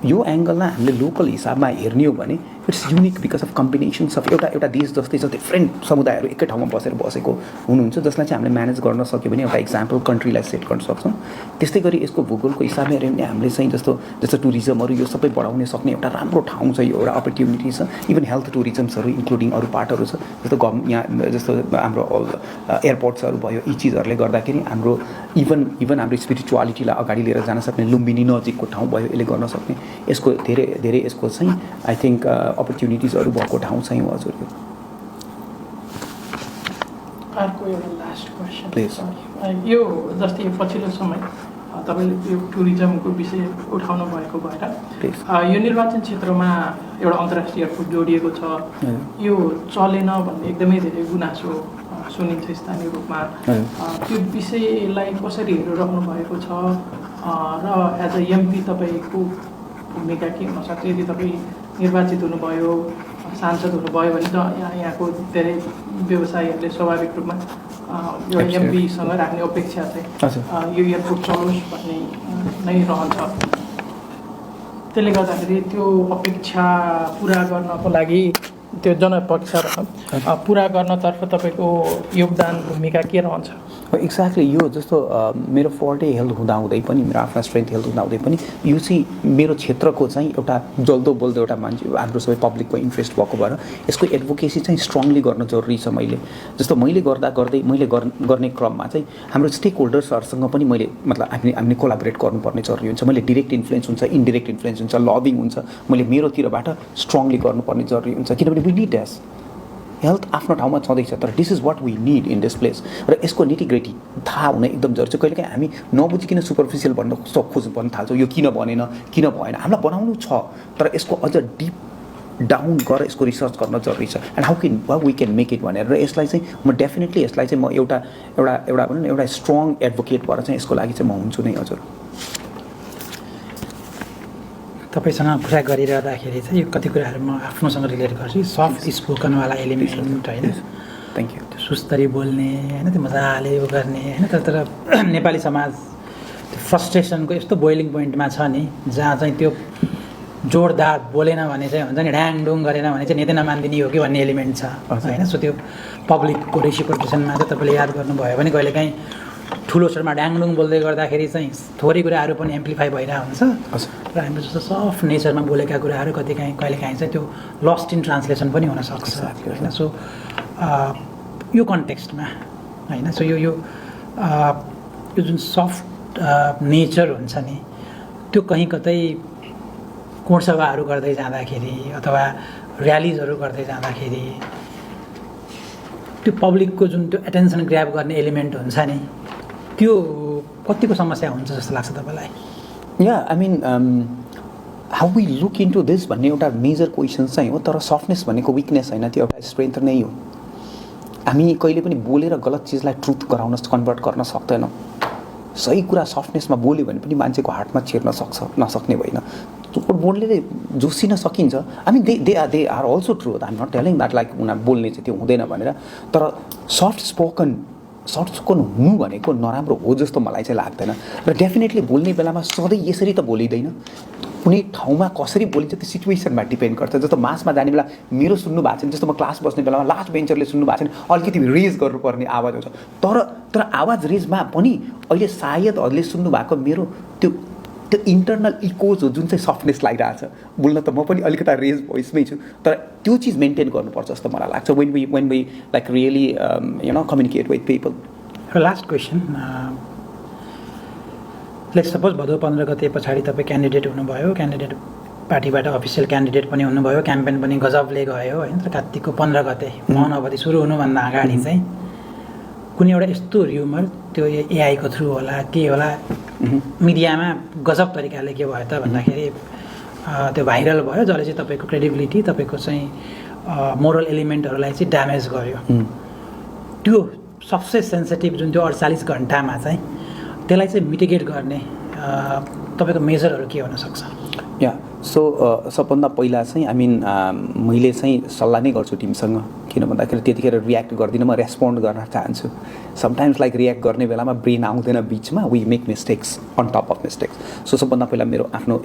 यो एङ्गलमा हामीले लोकल हिसाबमा हेर्ने हो भने it's unique because of combinations of एउटा देश जस्तै छ डिफ्रेन्ट समुदायहरू एकै ठाउँमा बसेको हुनुहुन्छ जसलाई चाहिँ हामीले म्यानेज गर्न सक्यो भने एउटा इक्जाम्पल कन्ट्रीलाई सेट गर्न सक्छौँ त्यस्तै गरी यसको भूगोलको हिसाबले हेऱ्यो भने हामीले चाहिँ जस्तो टुरिज्महरू यो सबै बढाउन सक्ने एउटा राम्रो ठाउँ छ यो एउटा अपर्च्युनिटी छ इभन हेल्थ टुरिज्महरू इन्क्लुडिङ अरू पार्टहरू छ जस्तो यहाँ जस्तो हाम्रो एयरपोर्ट्सहरू भयो यी चिजहरूले गर्दाखेरि हाम्रो इभन हाम्रो स्पिरिचुअलिटीलाई अगाडि लिएर जान सक्ने लुम्बिनी नजिकको ठाउँ भयो यसले गर्न सक्ने यसको धेरै यसको चाहिँ आई थिङ्क अपर्च्युनिटिजहरू भएको ठाउँ चाहिँ हो हजुर अर्को एउटा लास्ट क्वेसन यो जस्तै पछिल्लो समय तपाईँले यो टुरिज्मको विषय उठाउनु भएको भएर यो निर्वाचन क्षेत्रमा एउटा अन्तर्राष्ट्रिय एयरपोर्ट जोडिएको छ यो चलेन भन्ने एकदमै धेरै गुनासो सुनिन्छ स्थानीय रूपमा त्यो विषयलाई कसरी हेरिरहनु भएको छ र एज अ एमपी तपाईँको भूमिका के हुन सक्छ यदि तपाईँ निर्वाचित हुनुभयो सांसद हुनुभयो भने त यहाँको धेरै व्यवसायीहरूले स्वाभाविक रूपमा यो एमपीसँग राख्ने अपेक्षा चाहिँ यो एयरपोर्ट चलोस् भन्ने नै रहन्छ त्यसले गर्दाखेरि त्यो अपेक्षा पुरा गर्नको लागि त्यो जनअपेक्षा पुरा गर्नतर्फ तपाईँको योगदान भूमिका के रहन्छ एक्ज्याक्टली यो जस्तो मेरो फोर्टे हेल्थ हुँदाहुँदै पनि मेरो आफ्ना स्ट्रेन्थ हेल्थ हुँदाहुँदै पनि यो चाहिँ मेरो क्षेत्रको चाहिँ एउटा जल्दो बोल्दो एउटा मान्छे हाम्रो सबै पब्लिकको इन्ट्रेस्ट भएको भएर यसको एडभोकेसी चाहिँ स्ट्रङली गर्न जरुरी छ जस्तो मैले गर्ने क्रममा चाहिँ हाम्रो स्टेक होल्डर्सहरूसँग पनि मैले मतलब हामीले कोलाबोरेट गर्नुपर्ने जरुरी हुन्छ मैले डिरेक्ट इन्फ्लुएन्स हुन्छ इन्डिरेक्ट इन्फ्लुएन्स हुन्छ लबिङ हुन्छ मैले मेरोतिरबाट स्ट्रङली गर्नुपर्ने जरुरी हुन्छ किनभने वी निड ड्यास हेल्थ आफ्नो ठाउँमा छँदैछ तर this is what we need in this place र यसको निटिग्रेटी थाहा हुन एकदम जरुरी छ कहिलेकाहीँ हामी नबुझिकन सुपरफिसियल भन्न खोज्न थाल्छौँ यो किन बनेन किन भएन हामीलाई बनाउनु छ तर यसको अझ डिप डाउन गरेर यसको रिसर्च गर्न जरुरी छ and how we can make it भनेर र यसलाई चाहिँ म डेफिनेटली यसलाई चाहिँ म एउटा स्ट्रङ एडभोकेट भएर चाहिँ यसको लागि चाहिँ म हुन्छु नै हजुर तपाईसँग कुरा गरिरहँदाखेरि चाहिँ यो कति कुराहरू म आफ्नोसँग रिलेट गर्छु सफ्ट स्पोकनवाला एलिमेन्ट होइन थ्याङ्क यू त्यो सुस्तरी बोल्ने होइन त्यो मजाले यो गर्ने होइन तर नेपाली समाज फ्रस्ट्रेसनको यस्तो बोइलिङ पोइन्टमा छ नि जहाँ चाहिँ त्यो जोरदार बोलेन भने चाहिँ हुन्छ नि ड्याङडुङ गरेन भने चाहिँ नेतै नमानिदिने हो कि भन्ने एलिमेन्ट छ होइन। सो त्यो पब्लिकको रेसिप्रोकेसनमा चाहिँ तपाईँले याद गर्नुभयो भने कहिलेकाहीँ ठुलो स्वरमा ड्याङडुङ बोल्दै गर्दाखेरि चाहिँ थोरै कुराहरू पनि एम्प्लिफाई भइरहेको हुन्छ र हाम्रो जस्तो सफ्ट नेचरमा बोलेका कुराहरू कहिलेकाहीँ चाहिँ त्यो लस्ट इन ट्रान्सलेसन पनि हुनसक्छ होइन। सो यो कन्टेक्स्टमा होइन सो यो जुन सफ्ट नेचर हुन्छ नि त्यो कहीँ कतै कोणसभाहरू गर्दै जाँदाखेरि अथवा र्यालिजहरू गर्दै जाँदाखेरि त्यो पब्लिकको जुन त्यो एटेन्सन ग्र्याब गर्ने एलिमेन्ट हुन्छ नि त्यो कतिको समस्या हुन्छ जस्तो लाग्छ तपाईँलाई? या I mean how we look into this भन्ने एउटा मेजर क्वेसन चाहिँ हो, तर सफ्टनेस भनेको विकनेस होइन, त्यो एउटा स्ट्रेन्थ नै हो। हामी कहिले पनि बोलेर गलत चिजलाई ट्रुथ गराउन कन्भर्ट गर्न सक्दैनौँ। सही कुरा सफ्टनेसमा बोल्यो भने पनि मान्छेको हार्टमा छिर्न नसक्ने होइन। बोल्ने जोसिन सकिन्छ। I mean they are also true, I am not telling that like उनीहरू बोल्ने चाहिँ त्यो हुँदैन भनेर, तर सफ्ट स्पोकन हुनु भनेको नराम्रो हो जस्तो मलाई चाहिँ लाग्दैन। र डेफिनेटली बोल्ने बेलामा सधैँ यसरी त बोलिँदैन, कुनै ठाउँमा कसरी बोलिन्छ त्यो सिचुएसनमा डिपेन्ड गर्छ। जस्तो मासमा जाने बेला मेरो सुन्नु भएको छैन, जस्तो म क्लास बस्ने बेलामा लास्ट बेन्चरले सुन्नु भएको छैन, अलिकति रेज गर्नुपर्ने आवाज आउँछ, तर आवाज रेजमा पनि अहिले सायदहरूले सुन्नु भएको मेरो त्यो इन्टरनल इकोज हो जुन चाहिँ सफ्टनेस लागिरहेछ। बोल्न त म पनि अलिकति रेज भोइसमै छु, तर त्यो चिज मेन्टेन गर्नुपर्छ जस्तो मलाई लाग्छ when we like really communicate with people. Last question, let's suppose भदौ 15 गते पछाडि तपाईँ क्यान्डिडेट हुनुभयो, क्यान्डिडेट पार्टीबाट अफिसियल क्यान्डिडेट पनि हुनुभयो, क्याम्पेन पनि गजबले गयो होइन। तर कार्तिकको 15 गते मौन अवधि सुरु हुनुभन्दा अगाडि चाहिँ कुनै एउटा यस्तो र्युमर त्यो एआईको थ्रु होला के होला मिडियामा गजब तरिकाले के भयो त भन्दाखेरि त्यो भाइरल भयो, जसले चाहिँ तपाईँको क्रेडिबिलिटी तपाईँको चाहिँ मोरल एलिमेन्टहरूलाई चाहिँ ड्यामेज गर्यो। त्यो सबसे सेन्सिटिभ जुन त्यो 48 घन्टामा चाहिँ त्यसलाई चाहिँ मिटिगेट गर्ने तपाईँको मेजरहरू के हुनसक्छ? या सो सबभन्दा पहिला चाहिँ आई मिन मैले चाहिँ सल्लाह नै गर्छु टिमसँग, किन भन्दाखेरि त्यतिखेर रियाक्ट गर्दिनँ, म रेस्पोन्ड गर्न चाहन्छु। समटाइम्स लाइक रियाक्ट गर्ने बेलामा ब्रेन आउँदैन बिचमा, we make mistakes on top of mistakes. So सबभन्दा पहिला मेरो आफ्नो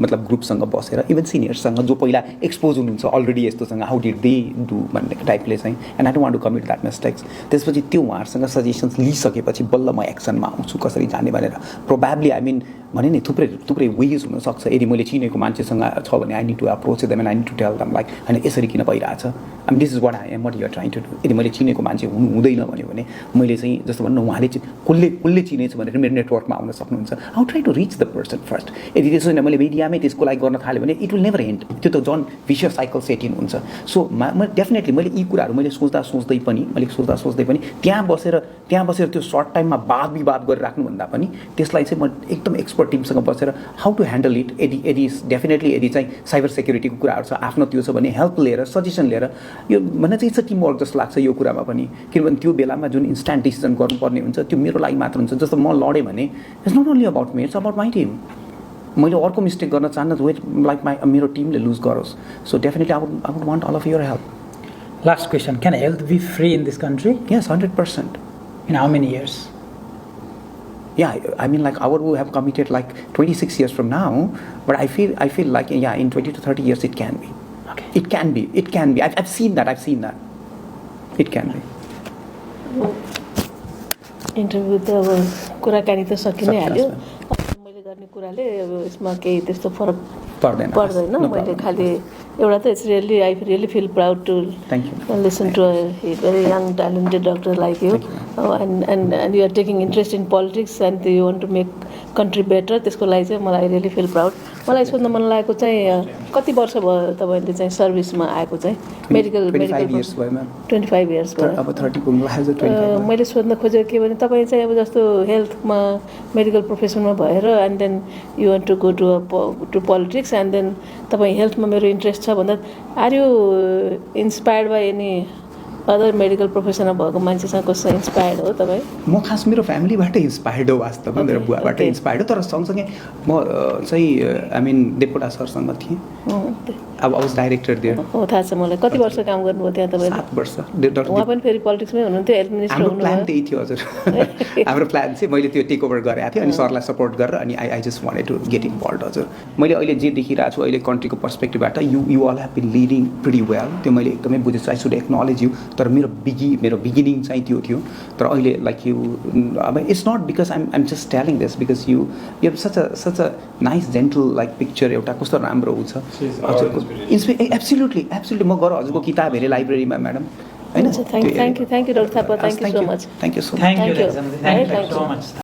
मतलब ग्रुपसँग बसेर इभन सिनियर्ससँग जो पहिला एक्सपोज हुनुहुन्छ अलरेडी यस्तोसँग हाउ डिड दे डु भन्ने टाइपले चाहिँ, and I don't want to commit that mistakes. त्यसपछि त्यो उहाँहरूसँग सजेसन्स लिइसकेपछि बल्ल म एक्सनमा आउँछु कसरी जाने भनेर। प्रोबेबली आई मिन भने नि थुप्रै वेज हुनसक्छ। यदि मैले चिनेको मान्छेसँग छ भने I need to approach them and I need to tell them like होइन यसरी किन भइरहेछ, I mean this is what I am what you are trying to do. यदि मैले चिनेको मान्छे हुँदैन भन्यो भने मैले चाहिँ जस्तो भन्नु उहाँले कसले चिनेछ भनेर मेरो नेटवर्कमा आउन सक्नुहुन्छ। आउ try to reach the person first. यदि त्यसो होइन मैले मिडियामै त्यसको लागि गर्न थाल्यो भने इट विल नेभर एन्ड, त्यो त झन् भिसियस साइकल सेट इन हुन्छ। सो म डेफिनेटली मैले यी कुराहरू मैले सोच्दै पनि त्यहाँ बसेर त्यो सर्ट टाइममा वाद विवाद गरिराख्नुभन्दा पनि त्यसलाई चाहिँ म एकदम एक्सपर्ट टिमसँग बसेर हाउ टु ह्यान्डल इट। यदि डेफिनेटली यदि चाहिँ साइबर सेक्युरिटीको कुराहरू छ आफ्नो त्यो छ भने हेल्प लिएर सजेसन लिएर यो भन्ने चाहिँ इट्स टिम वर्क जस्तो लाग्छ यो कुरामा पनि, किनभने त्यो बेलामा जुन इन्स्ट्यान्ट डिसिजन गर्नुपर्ने हुन्छ त्यो मेरो लागि मात्र हुन्छ। जस्तो म लडेँ भने it's not only about me, it's about my team. मैले अर्को मिस्टेक गर्न चाहन्न वेट लाइक मेरो टिमले लुज गरोस्। So definitely I would want all of your help. Last question, can health be free in this country? Yes, 100%. In how many years? Yeah, I mean like our who have committed like 26 years from now, but I feel like yeah, in 20 to 30 years it can be. Okay. It can be. I've seen that. It can be. Interview त अब कुराकानी त सकि नै हाल्यो। मैले गर्ने कुराले अब यसमा केही त्यस्तो फरक पर्दैन। मैले खालि एउटा त it's really I really feel proud to listen to a very young talented doctor like you, and you are taking interest in politics and you want to make country better. त्यसको लागि चाहिँ मलाई रियली फिल प्राउड। मलाई सोध्न मन लागेको चाहिँ कति वर्ष भयो तपाईँले चाहिँ सर्भिसमा आएको चाहिँ? मेडिकल 25 इयर्स भयो म्याम। 25 इयर्स भयो। अब 30 पुग्नु लाग्यो। 25 मैले सोध्न खोजेको के भने तपाईँ चाहिँ अब जस्तो हेल्थमा मेडिकल प्रोफेसनमा भएर and then you want to go to politics and then तपाईँ हेल्थमा मेरो इन्ट्रेस्ट छ भन्दा are you inspired by any other medical प्रोफेसनमा भएको मान्छेसँग कसरी इन्सपायर्ड हो तपाईँ? म खास मेरो फ्यामिलीबाटै इन्सपायर्ड हो वास्तवमा, मेरो बुवाबाटै इन्सपायर्ड हो। तर सँगसँगै म चाहिँ आई मिन देवकोटा सरसँग थिएँ, अब वाज डाइरेक्टर दिएर। हो, थाहा छ मलाई। कति वर्ष काम गर्नुभयो त्यहाँ तपाईँले? 7 वर्ष। उहाँ पनि फेरि पोलिटिक्समै हुनुहुन्थ्यो, हेल्थ मिनिस्टर हाम्रो हुनुभयो। प्लान त्यही थियो हजुर। हाम्रो प्लान चाहिँ मैले त्यो टेक ओभर गरेको थिएँ अनि सरलाई सपोर्ट गरेर अनि I just wanted to get involve हजुर। मैले अहिले जे देखिरहेको छु अहिले कन्ट्रीको पर्सपेक्टिभबाट you all have been leading pretty well, त्यो मैले एकदमै बुझेछु। I should acknowledge you. तर मेरो बिगिनिङ चाहिँ त्यो थियो। तर अहिले लाइक यु अब it's not because I'm just telling this because you have such a nice gentle like picture, एउटा कस्तो राम्रो हुन्छ हजुरको एब्सोल्युटली म गएर हजुरको किताब हेरेँ लाइब्रेरीमा म्याडम होइन। Thank you doctor Thapa, thank you so much. Thank you so much. Thank you so much.